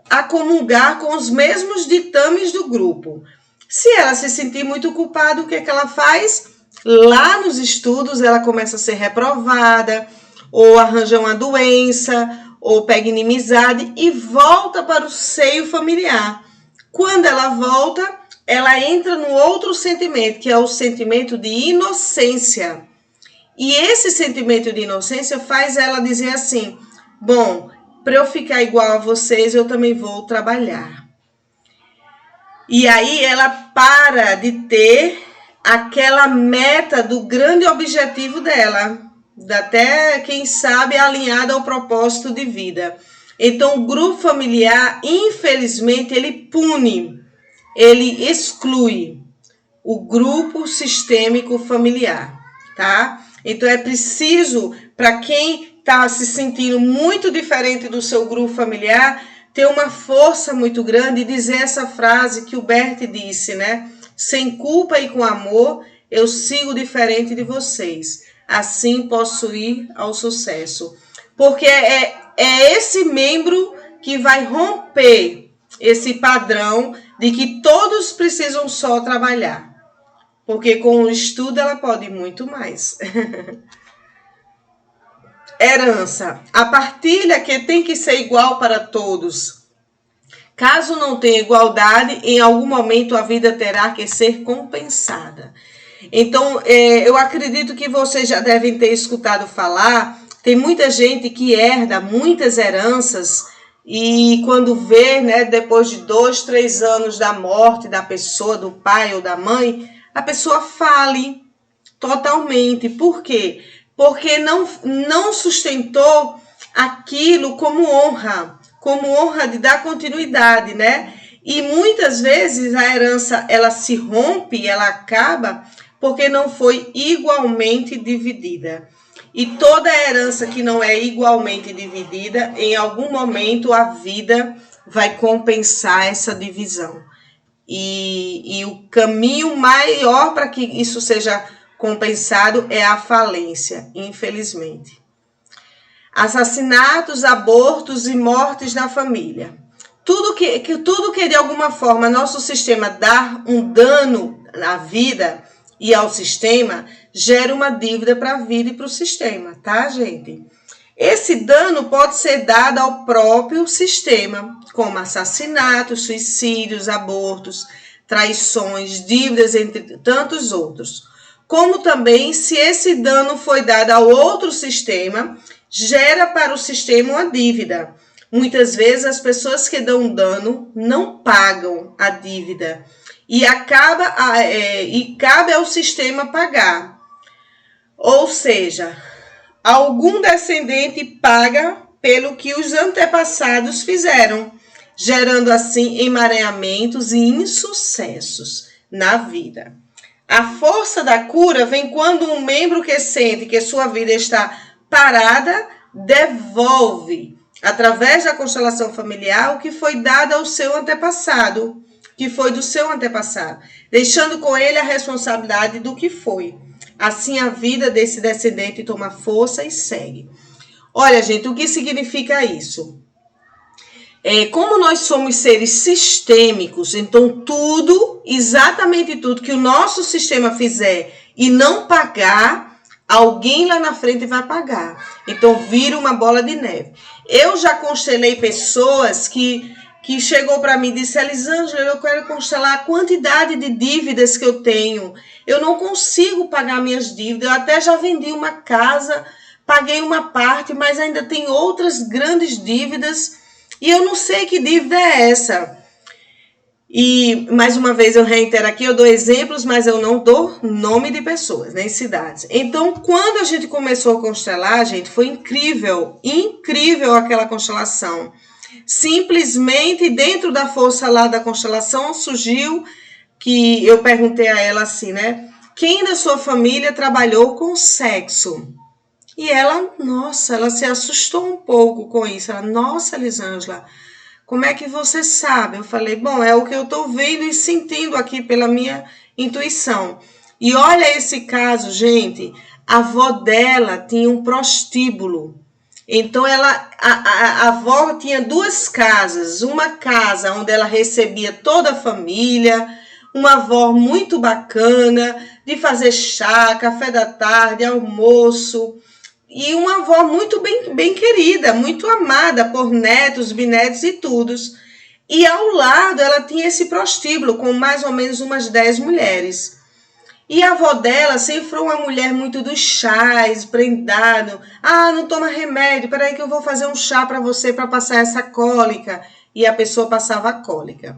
a comungar com os mesmos ditames do grupo. Se ela se sentir muito culpada, o que é que ela faz? Lá nos estudos, ela começa a ser reprovada, ou arranja uma doença, ou pega inimizade e volta para o seio familiar. Quando ela volta, ela entra no outro sentimento, que é o sentimento de inocência. E esse sentimento de inocência faz ela dizer assim, bom, para eu ficar igual a vocês, eu também vou trabalhar. E aí ela para de ter aquela meta do grande objetivo dela, até, quem sabe, alinhada ao propósito de vida. Então, o grupo familiar, infelizmente, ele pune, ele exclui o grupo sistêmico familiar, tá? Então, é preciso, para quem está se sentindo muito diferente do seu grupo familiar, ter uma força muito grande e dizer essa frase que o Bert disse, né? Sem culpa e com amor, eu sigo diferente de vocês. Assim posso ir ao sucesso. Porque é esse membro que vai romper esse padrão de que todos precisam só trabalhar. Porque com o estudo ela pode muito mais. Herança. A partilha que tem que ser igual para todos. Caso não tenha igualdade, em algum momento a vida terá que ser compensada. Então, eu acredito que vocês já devem ter escutado falar, tem muita gente que herda muitas heranças e quando vê, né, depois de 2, 3 anos da morte da pessoa, do pai ou da mãe, a pessoa fale totalmente. Por quê? Porque não sustentou aquilo como honra de dar continuidade, né? E muitas vezes a herança, ela se rompe, ela acaba porque não foi igualmente dividida. E toda herança que não é igualmente dividida, em algum momento a vida vai compensar essa divisão. E o caminho maior para que isso seja compensado é a falência, infelizmente. Assassinatos, abortos e mortes na família. Tudo que de alguma forma nosso sistema dá um dano à vida e ao sistema, gera uma dívida para a vida e para o sistema, tá, gente? Esse dano pode ser dado ao próprio sistema, como assassinatos, suicídios, abortos, traições, dívidas, entre tantos outros. Como também, se esse dano foi dado ao outro sistema, gera para o sistema uma dívida. Muitas vezes as pessoas que dão dano não pagam a dívida e cabe ao sistema pagar. Ou seja, algum descendente paga pelo que os antepassados fizeram, gerando assim emaranhamentos e insucessos na vida. A força da cura vem quando um membro que sente que sua vida está parada devolve, através da constelação familiar, o que foi dado ao seu antepassado, que foi do seu antepassado, deixando com ele a responsabilidade do que foi. Assim a vida desse descendente toma força e segue. Olha, gente, o que significa isso? Como nós somos seres sistêmicos, então tudo, exatamente tudo que o nosso sistema fizer e não pagar, alguém lá na frente vai pagar. Então vira uma bola de neve. Eu já constelei pessoas que chegou para mim e disse: Elisângela, eu quero constelar a quantidade de dívidas que eu tenho. Eu não consigo pagar minhas dívidas. Eu até já vendi uma casa, paguei uma parte, mas ainda tem outras grandes dívidas e eu não sei que dívida é essa. E, mais uma vez, eu reitero aqui, eu dou exemplos, mas eu não dou nome de pessoas, nem cidades. Então, quando a gente começou a constelar, gente, foi incrível, incrível aquela constelação. Simplesmente, dentro da força lá da constelação, surgiu que eu perguntei a ela assim, né? Quem da sua família trabalhou com sexo? E ela, nossa, ela se assustou um pouco com isso. Ela, nossa, Elisângela, como é que você sabe? Eu falei, bom, é o que eu estou vendo e sentindo aqui pela minha intuição. E olha esse caso, gente, a avó dela tinha um prostíbulo. Então, a avó tinha 2 casas. Uma casa onde ela recebia toda a família, uma avó muito bacana, de fazer chá, café da tarde, almoço. E uma avó muito bem querida, muito amada por netos, bisnetos e todos. E ao lado ela tinha esse prostíbulo com mais ou menos umas 10 mulheres. E a avó dela sempre foi uma mulher muito dos chás, prendado. Ah, não toma remédio, peraí que eu vou fazer um chá para você para passar essa cólica. E a pessoa passava a cólica.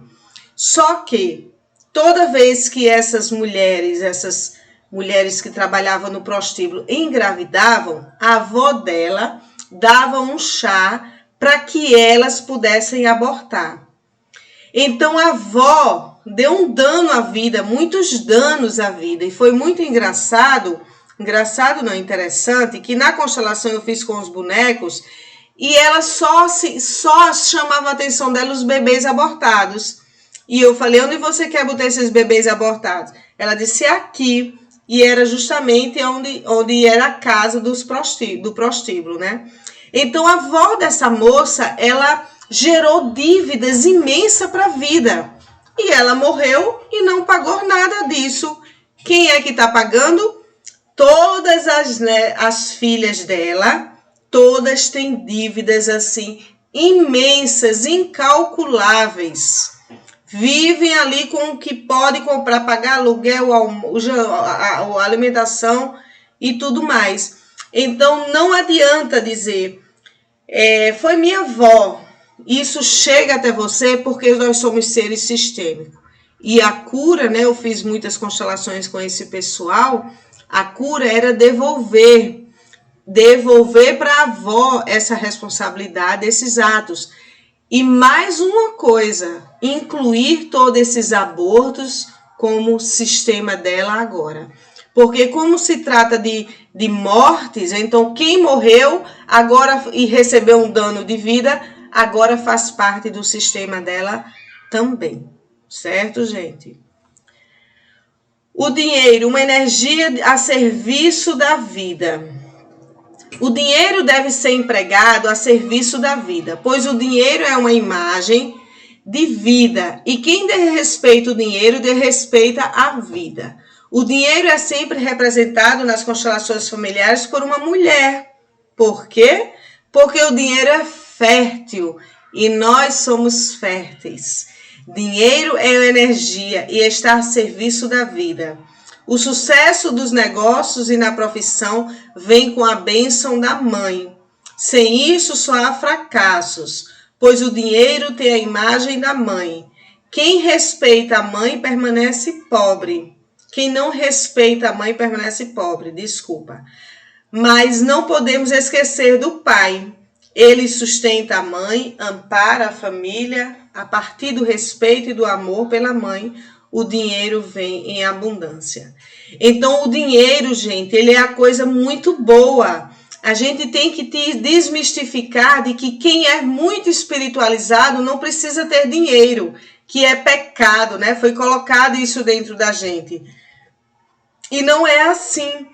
Só que toda vez que essas mulheres, essas mulheres que trabalhavam no prostíbulo engravidavam, a avó dela dava um chá para que elas pudessem abortar. Então a avó deu um dano à vida, muitos danos à vida, e foi muito engraçado não, interessante, que na constelação eu fiz com os bonecos, e ela só chamava a atenção dela os bebês abortados. E eu falei, onde você quer botar esses bebês abortados? Ela disse, aqui. E era justamente onde era a casa do prostíbulo, né? Então, a avó dessa moça, ela gerou dívidas imensas para a vida. E ela morreu e não pagou nada disso. Quem é que está pagando? Todas as filhas dela, todas têm dívidas assim imensas, incalculáveis. Vivem ali com o que pode comprar, pagar aluguel, a alimentação e tudo mais. Então não adianta dizer, foi minha avó. Isso chega até você porque nós somos seres sistêmicos. E a cura, né? Eu fiz muitas constelações com esse pessoal. A cura era devolver para a avó essa responsabilidade, esses atos. E mais uma coisa, incluir todos esses abortos como sistema dela agora. Porque como se trata de mortes, então quem morreu agora e recebeu um dano de vida, agora faz parte do sistema dela também. Certo, gente? O dinheiro, uma energia a serviço da vida. O dinheiro deve ser empregado a serviço da vida, pois o dinheiro é uma imagem de vida. E quem desrespeita o dinheiro, desrespeita a vida. O dinheiro é sempre representado nas constelações familiares por uma mulher. Por quê? Porque o dinheiro é fértil e nós somos férteis. Dinheiro é energia e está a serviço da vida. O sucesso dos negócios e na profissão vem com a bênção da mãe. Sem isso só há fracassos, pois o dinheiro tem a imagem da mãe. Quem respeita a mãe permanece pobre. Quem não respeita a mãe permanece pobre, desculpa. Mas não podemos esquecer do pai. Ele sustenta a mãe, ampara a família. A partir do respeito e do amor pela mãe, o dinheiro vem em abundância. Então, o dinheiro, gente, ele é a coisa muito boa. A gente tem que desmistificar de que quem é muito espiritualizado não precisa ter dinheiro, que é pecado, né? Foi colocado isso dentro da gente. E não é assim.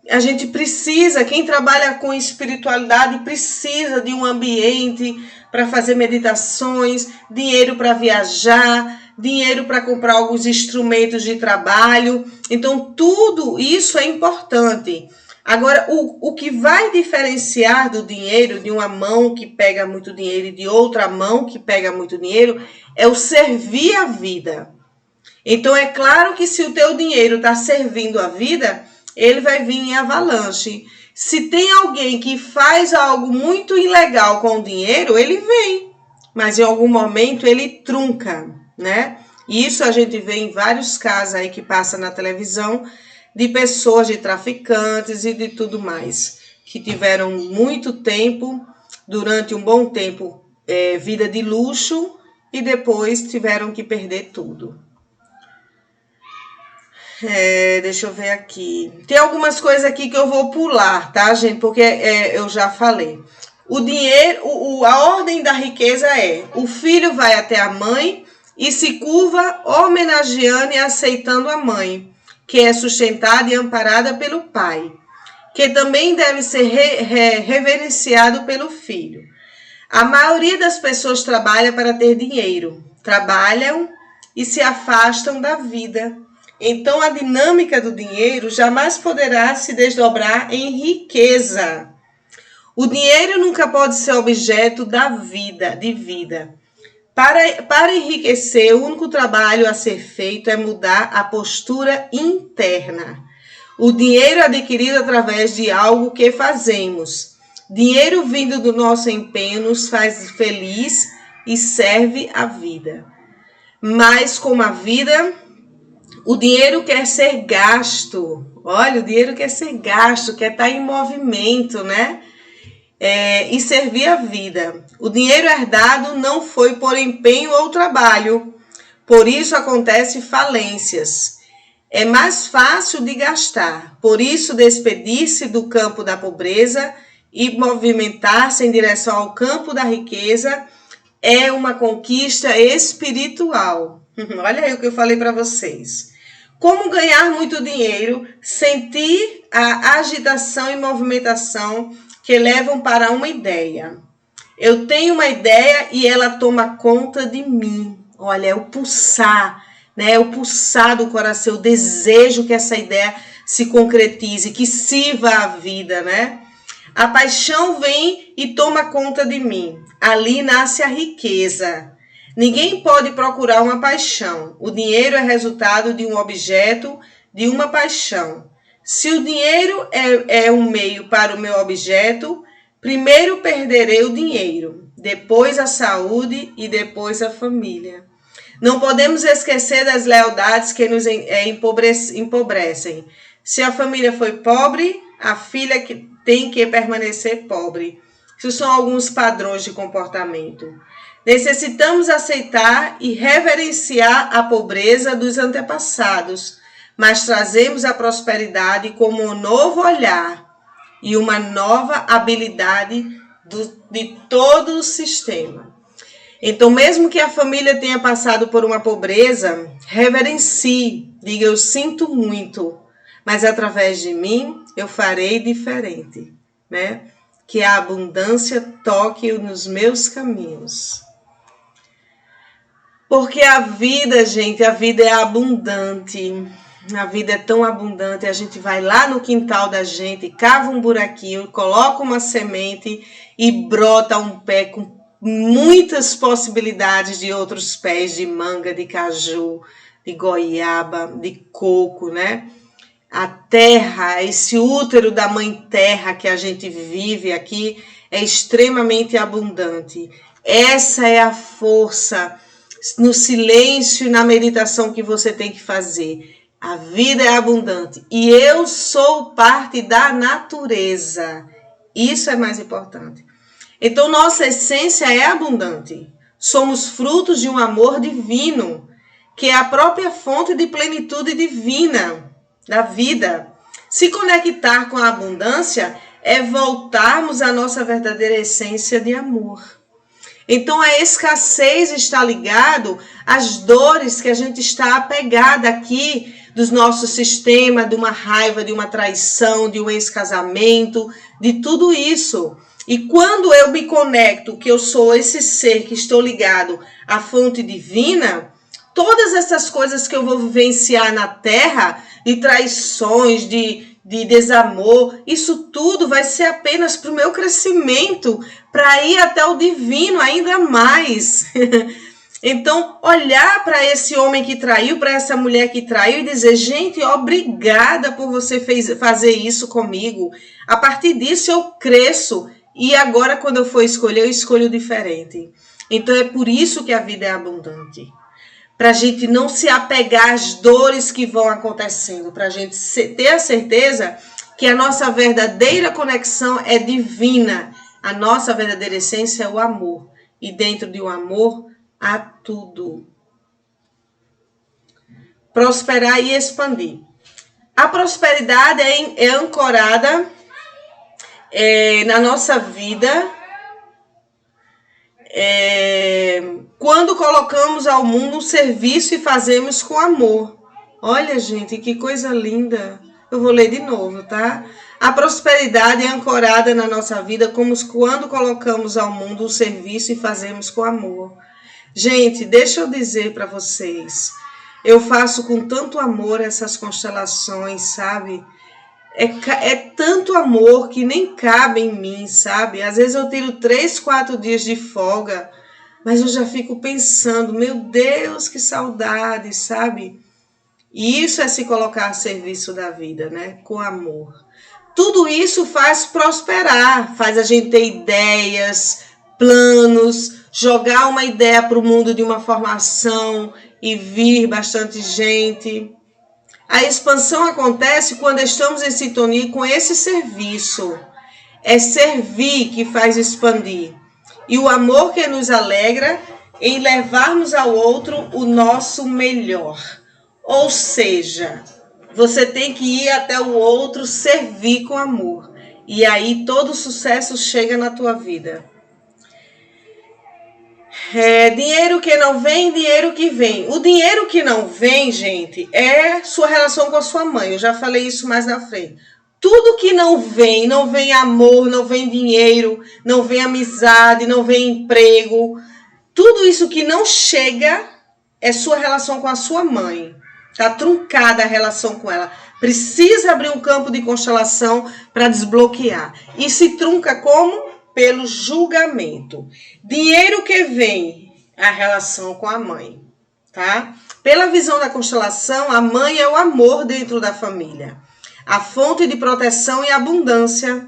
A gente precisa, quem trabalha com espiritualidade precisa de um ambiente para fazer meditações, dinheiro para viajar, dinheiro para comprar alguns instrumentos de trabalho. Então, tudo isso é importante. Agora, o que vai diferenciar do dinheiro, de uma mão que pega muito dinheiro e de outra mão que pega muito dinheiro, é o servir a vida. Então, é claro que se o teu dinheiro está servindo a vida, ele vai vir em avalanche. Se tem alguém que faz algo muito ilegal com o dinheiro, ele vem. Mas em algum momento ele trunca, né? E isso a gente vê em vários casos aí que passa na televisão de pessoas, de traficantes e de tudo mais, que tiveram muito tempo, durante um bom tempo, vida de luxo e depois tiveram que perder tudo. Deixa eu ver aqui. Tem algumas coisas aqui que eu vou pular, tá, gente? Porque eu já falei. O dinheiro, a ordem da riqueza é: o filho vai até a mãe e se curva homenageando e aceitando a mãe, que é sustentada e amparada pelo pai, que também deve ser reverenciado pelo filho. A maioria das pessoas trabalha para ter dinheiro, trabalham e se afastam da vida. Então, a dinâmica do dinheiro jamais poderá se desdobrar em riqueza. O dinheiro nunca pode ser objeto de vida. Para enriquecer, o único trabalho a ser feito é mudar a postura interna. O dinheiro é adquirido através de algo que fazemos. Dinheiro vindo do nosso empenho nos faz feliz e serve a vida. Mas como a vida, O dinheiro quer ser gasto. Olha, o dinheiro quer ser gasto, quer estar em movimento, né? E servir a vida. O dinheiro herdado não foi por empenho ou trabalho. Por isso acontecem falências. É mais fácil de gastar. Por isso, despedir-se do campo da pobreza e movimentar-se em direção ao campo da riqueza é uma conquista espiritual. Olha aí o que eu falei para vocês. Como ganhar muito dinheiro, sentir a agitação e movimentação que levam para uma ideia. Eu tenho uma ideia e ela toma conta de mim. Olha, é o pulsar, né? É o pulsar do coração. Eu desejo que essa ideia se concretize, que sirva à vida, né? A paixão vem e toma conta de mim. Ali nasce a riqueza. Ninguém pode procurar uma paixão. O dinheiro é resultado de um objeto, de uma paixão. Se o dinheiro é um meio para o meu objeto, primeiro perderei o dinheiro, depois a saúde e depois a família. Não podemos esquecer das lealdades que nos empobrecem. Se a família foi pobre, a filha tem que permanecer pobre. Isso são alguns padrões de comportamento. Necessitamos aceitar e reverenciar a pobreza dos antepassados, mas trazemos a prosperidade como um novo olhar e uma nova habilidade de todo o sistema. Então, mesmo que a família tenha passado por uma pobreza, reverencie, diga eu sinto muito, mas através de mim eu farei diferente, né? Que a abundância toque nos meus caminhos. Porque a vida, gente, a vida é abundante. A vida é tão abundante. A gente vai lá no quintal da gente, cava um buraquinho, coloca uma semente e brota um pé com muitas possibilidades de outros pés, de manga, de caju, de goiaba, de coco, né? A terra, esse útero da mãe terra que a gente vive aqui é extremamente abundante. Essa é a força no silêncio e na meditação que você tem que fazer. A vida é abundante e eu sou parte da natureza. Isso é mais importante. Então, nossa essência é abundante. Somos frutos de um amor divino, que é a própria fonte de plenitude divina da vida. Se conectar com a abundância é voltarmos à nossa verdadeira essência de amor. Então, a escassez está ligado às dores que a gente está apegada aqui do nosso sistema, de uma raiva, de uma traição, de um ex-casamento, de tudo isso. E quando eu me conecto, que eu sou esse ser que estou ligado à fonte divina, todas essas coisas que eu vou vivenciar na Terra, de traições, de desamor, isso tudo vai ser apenas para o meu crescimento, para ir até o divino ainda mais. Então, olhar para esse homem que traiu, para essa mulher que traiu e dizer, gente, obrigada por você fazer isso comigo. A partir disso eu cresço e agora quando eu for escolher, eu escolho diferente. Então é por isso que a vida é abundante. Para a gente não se apegar às dores que vão acontecendo, para a gente ter a certeza que a nossa verdadeira conexão é divina. A nossa verdadeira essência é o amor. E dentro de um amor, há tudo. Prosperar e expandir. A prosperidade é ancorada na nossa vida quando colocamos ao mundo um serviço e fazemos com amor. Olha, gente, que coisa linda. Eu vou ler de novo, tá? A prosperidade é ancorada na nossa vida como quando colocamos ao mundo um serviço e fazemos com amor. Gente, deixa eu dizer para vocês, eu faço com tanto amor essas constelações, sabe? É tanto amor que nem cabe em mim, sabe? Às vezes eu tiro 3, 4 dias de folga, mas eu já fico pensando, meu Deus, que saudade, sabe? E isso é se colocar a serviço da vida, né? Com amor. Tudo isso faz prosperar, faz a gente ter ideias, planos, jogar uma ideia para o mundo de uma formação e vir bastante gente. A expansão acontece quando estamos em sintonia com esse serviço. É servir que faz expandir. E o amor que nos alegra em levarmos ao outro o nosso melhor. Ou seja, você tem que ir até o outro servir com amor. E aí todo sucesso chega na tua vida. Dinheiro que não vem, dinheiro que vem. O dinheiro que não vem, gente, é sua relação com a sua mãe. Eu já falei isso mais na frente. Tudo que não vem amor, não vem dinheiro, não vem amizade, não vem emprego. Tudo isso que não chega é sua relação com a sua mãe. Está truncada a relação com ela. Precisa abrir um campo de constelação para desbloquear. E se trunca como? Pelo julgamento. Dinheiro que vem, a relação com a mãe, tá? Pela visão da constelação, a mãe é o amor dentro da família, a fonte de proteção e abundância.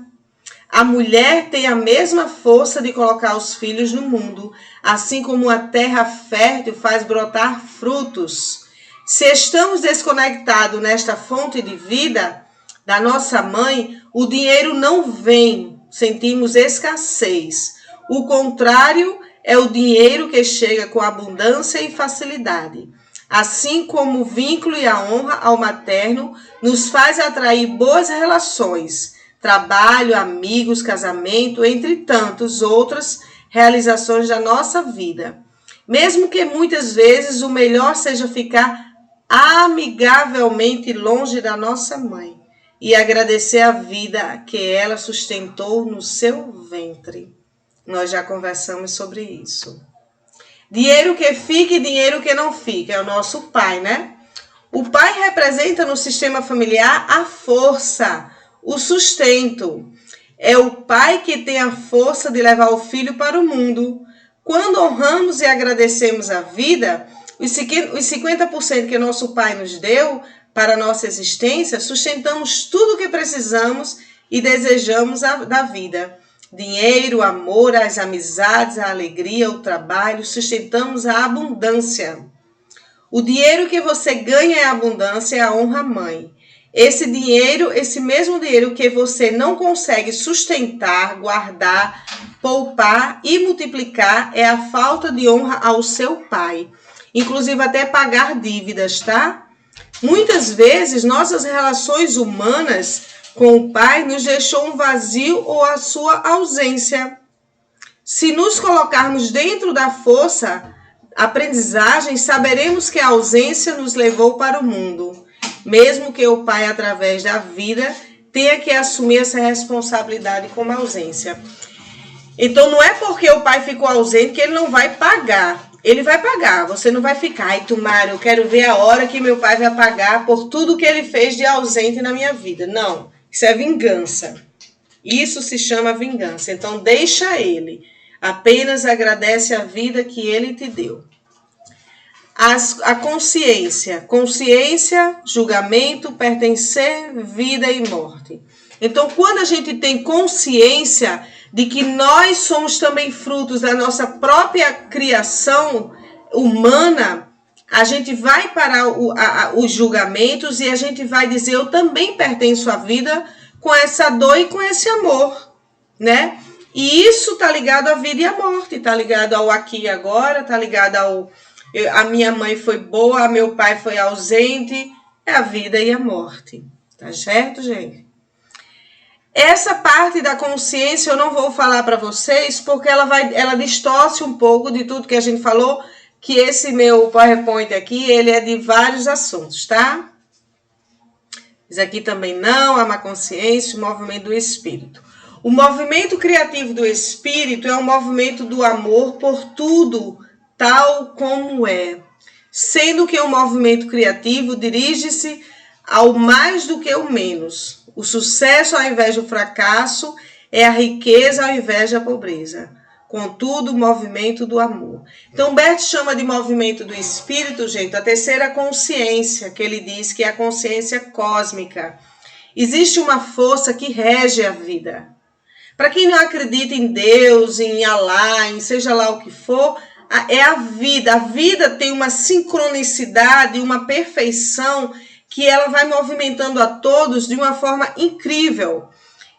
A mulher tem a mesma força de colocar os filhos no mundo, assim como a terra fértil faz brotar frutos. Se estamos desconectados nesta fonte de vida da nossa mãe, o dinheiro não vem. Sentimos escassez. O contrário é o dinheiro que chega com abundância e facilidade. Assim como o vínculo e a honra ao materno nos faz atrair boas relações, trabalho, amigos, casamento, entre tantas outras realizações da nossa vida. Mesmo que muitas vezes o melhor seja ficar amigavelmente longe da nossa mãe e agradecer a vida que ela sustentou no seu ventre. Nós já conversamos sobre isso. Dinheiro que fica e dinheiro que não fica. É o nosso pai, né? O pai representa no sistema familiar a força, o sustento. É o pai que tem a força de levar o filho para o mundo. Quando honramos e agradecemos a vida, os 50% que nosso pai nos deu para a nossa existência, sustentamos tudo o que precisamos e desejamos da vida. Dinheiro, amor, as amizades, a alegria, o trabalho, sustentamos a abundância. O dinheiro que você ganha é abundância, é a honra à mãe. Esse dinheiro, esse mesmo dinheiro que você não consegue sustentar, guardar, poupar e multiplicar, é a falta de honra ao seu pai. Inclusive até pagar dívidas, tá? Muitas vezes, nossas relações humanas com o pai nos deixou um vazio ou a sua ausência. Se nos colocarmos dentro da força, aprendizagem, saberemos que a ausência nos levou para o mundo. Mesmo que o pai, através da vida, tenha que assumir essa responsabilidade como ausência. Então, não é porque o pai ficou ausente que ele não vai pagar. Ele vai pagar, você não vai ficar. Ai, Tumara, eu quero ver a hora que meu pai vai pagar por tudo que ele fez de ausente na minha vida. Não, isso é vingança. Isso se chama vingança. Então, deixa ele. Apenas agradece a vida que ele te deu. A consciência. Consciência, julgamento, pertencer, vida e morte. Então, quando a gente tem consciência de que nós somos também frutos da nossa própria criação humana, a gente vai parar os julgamentos e a gente vai dizer, eu também pertenço à vida com essa dor e com esse amor, né? E isso tá ligado à vida e à morte, tá ligado ao aqui e agora, tá ligado a minha mãe foi boa, meu pai foi ausente, é a vida e a morte, tá certo, gente? Essa parte da consciência eu não vou falar para vocês, porque ela distorce um pouco de tudo que a gente falou, que esse meu PowerPoint aqui, ele é de vários assuntos, tá? Isso aqui também não, a má consciência, o movimento do espírito. O movimento criativo do espírito é um movimento do amor por tudo, tal como é. Sendo que o movimento criativo dirige-se ao mais do que o menos. O sucesso ao invés do fracasso é a riqueza ao invés da pobreza. Contudo, o movimento do amor. Então, Bert chama de movimento do espírito, gente, a terceira consciência, que ele diz que é a consciência cósmica. Existe uma força que rege a vida. Para quem não acredita em Deus, em Alá, em seja lá o que for, é a vida. A vida tem uma sincronicidade, uma perfeição que ela vai movimentando a todos de uma forma incrível.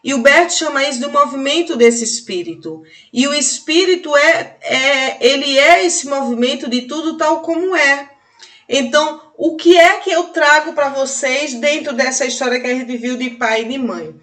E o Bert chama isso do movimento desse espírito. E o espírito ele é esse movimento de tudo tal como é. Então, o que é que eu trago para vocês dentro dessa história que a gente viu de pai e de mãe?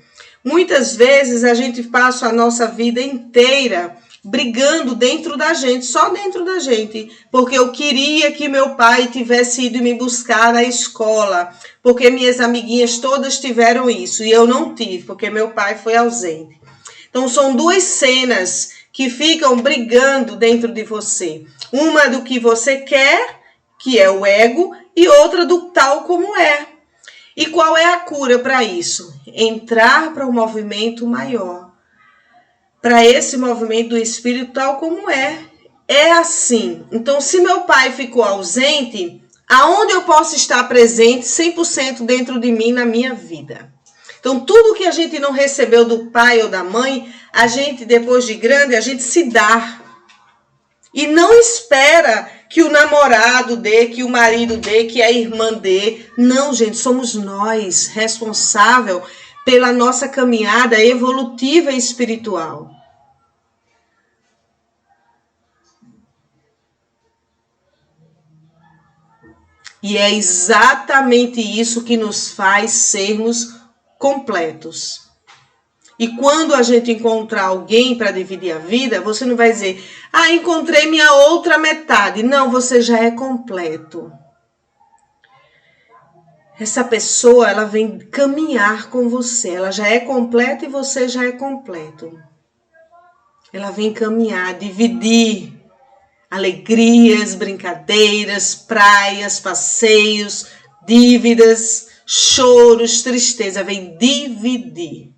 Muitas vezes a gente passa a nossa vida inteira brigando dentro da gente, só dentro da gente, porque eu queria que meu pai tivesse ido me buscar na escola, porque minhas amiguinhas todas tiveram isso e eu não tive, porque meu pai foi ausente. Então são duas cenas que ficam brigando dentro de você. Uma do que você quer, que é o ego, e outra do tal como é. E qual é a cura para isso? Entrar para um movimento maior. Para esse movimento do espírito tal como é. É assim. Então, se meu pai ficou ausente, aonde eu posso estar presente 100% dentro de mim na minha vida? Então, tudo que a gente não recebeu do pai ou da mãe, a gente, depois de grande, a gente se dá. E não espera que o namorado dê, que o marido dê, que a irmã dê. Não, gente, somos nós responsáveis pela nossa caminhada evolutiva e espiritual. E é exatamente isso que nos faz sermos completos. E quando a gente encontrar alguém para dividir a vida, você não vai dizer, encontrei minha outra metade. Não, você já é completo. Essa pessoa, ela vem caminhar com você. Ela já é completa e você já é completo. Ela vem caminhar, dividir alegrias, brincadeiras, praias, passeios, dívidas, choros, tristeza. Vem dividir.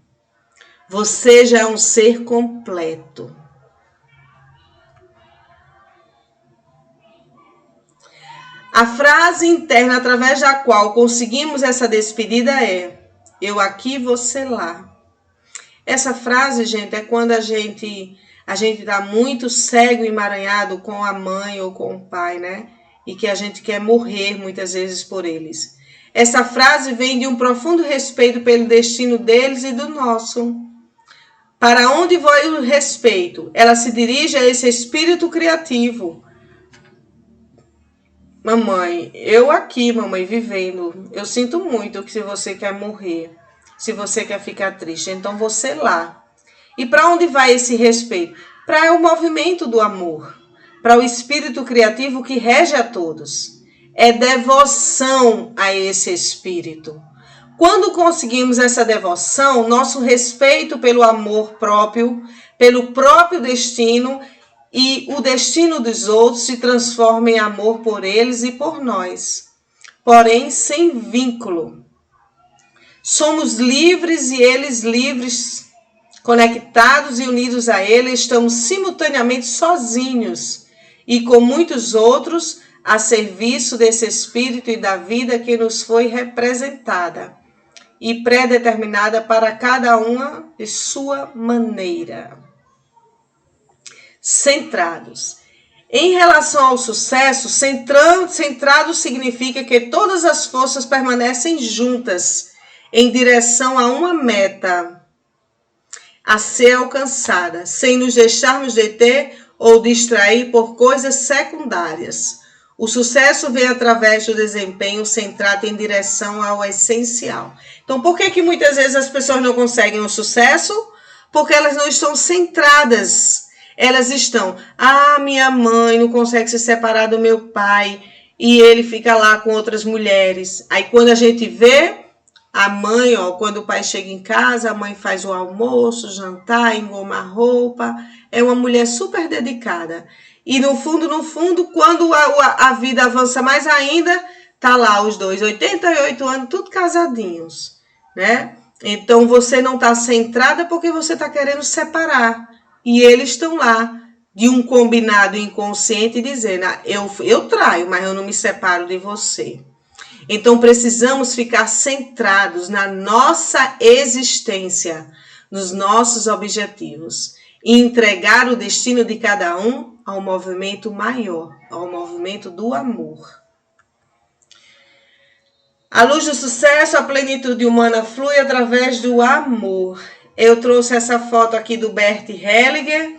Você já é um ser completo. A frase interna através da qual conseguimos essa despedida é: eu aqui, você lá. Essa frase, gente, é quando a gente está muito cego e emaranhado com a mãe ou com o pai, né? E que a gente quer morrer muitas vezes por eles. Essa frase vem de um profundo respeito pelo destino deles e do nosso. Para onde vai o respeito? Ela se dirige a esse espírito criativo. Mamãe, eu aqui, mamãe, vivendo, eu sinto muito que se você quer morrer, se você quer ficar triste, então você lá. E para onde vai esse respeito? Para o movimento do amor, para o espírito criativo que rege a todos. É devoção a esse espírito. Quando conseguimos essa devoção, nosso respeito pelo amor próprio, pelo próprio destino e o destino dos outros se transforma em amor por eles e por nós, porém sem vínculo. Somos livres e eles livres, conectados e unidos a ele, estamos simultaneamente sozinhos e com muitos outros a serviço desse espírito e da vida que nos foi representada e pré-determinada para cada uma de sua maneira. Centrados. Em relação ao sucesso, centrado significa que todas as forças permanecem juntas em direção a uma meta a ser alcançada, sem nos deixarmos deter ou distrair por coisas secundárias. O sucesso vem através do desempenho centrado em direção ao essencial. Então, por que muitas vezes as pessoas não conseguem o sucesso? Porque elas não estão centradas. Elas estão, minha mãe não consegue se separar do meu pai e ele fica lá com outras mulheres. Aí quando a gente vê a mãe, quando o pai chega em casa, a mãe faz o almoço, o jantar, engoma a roupa, é uma mulher super dedicada. E no fundo, quando a vida avança mais ainda, tá lá os dois, 88 anos, tudo casadinhos, né? Então você não tá centrada porque você tá querendo separar. E eles estão lá, de um combinado inconsciente, dizendo, eu traio, mas eu não me separo de você. Então, precisamos ficar centrados na nossa existência, nos nossos objetivos, e entregar o destino de cada um ao movimento maior, ao movimento do amor. A luz do sucesso, a plenitude humana flui através do amor. Eu trouxe essa foto aqui do Bert Hellinger.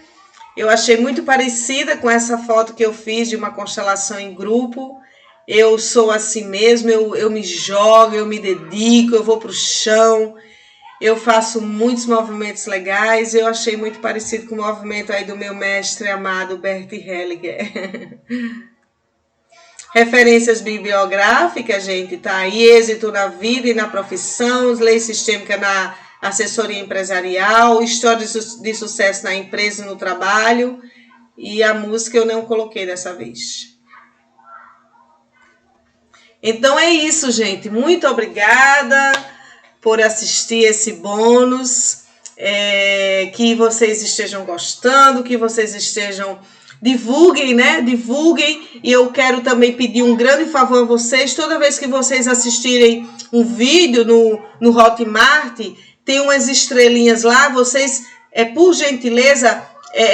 Eu achei muito parecida com essa foto que eu fiz de uma constelação em grupo. Eu sou assim mesmo, eu me jogo, eu me dedico, eu vou para o chão, eu faço muitos movimentos legais. Eu achei muito parecido com o movimento aí do meu mestre amado Bert Hellinger. Referências bibliográficas, gente, tá aí: Êxito na Vida e na Profissão, Lei Sistêmica na Assessoria Empresarial, História de Sucesso na Empresa e no Trabalho, e a música eu não coloquei dessa vez. Então é isso, gente. Muito obrigada por assistir esse bônus. Que vocês estejam gostando, que vocês estejam... Divulguem, né? Divulguem. E eu quero também pedir um grande favor a vocês. Toda vez que vocês assistirem um vídeo no Hotmart, tem umas estrelinhas lá. Vocês, por gentileza,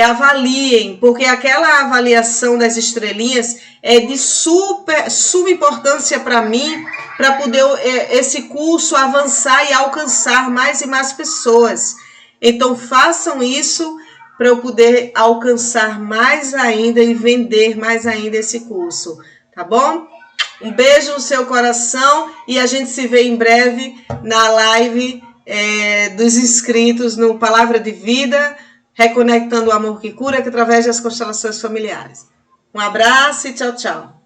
avaliem, porque aquela avaliação das estrelinhas é de suma importância para mim, para poder esse curso avançar e alcançar mais e mais pessoas. Então façam isso para eu poder alcançar mais ainda e vender mais ainda esse curso, tá bom? Um beijo no seu coração e a gente se vê em breve na live dos inscritos no Palavra de Vida, Reconectando o Amor que Cura, através das constelações familiares. Um abraço e tchau, tchau.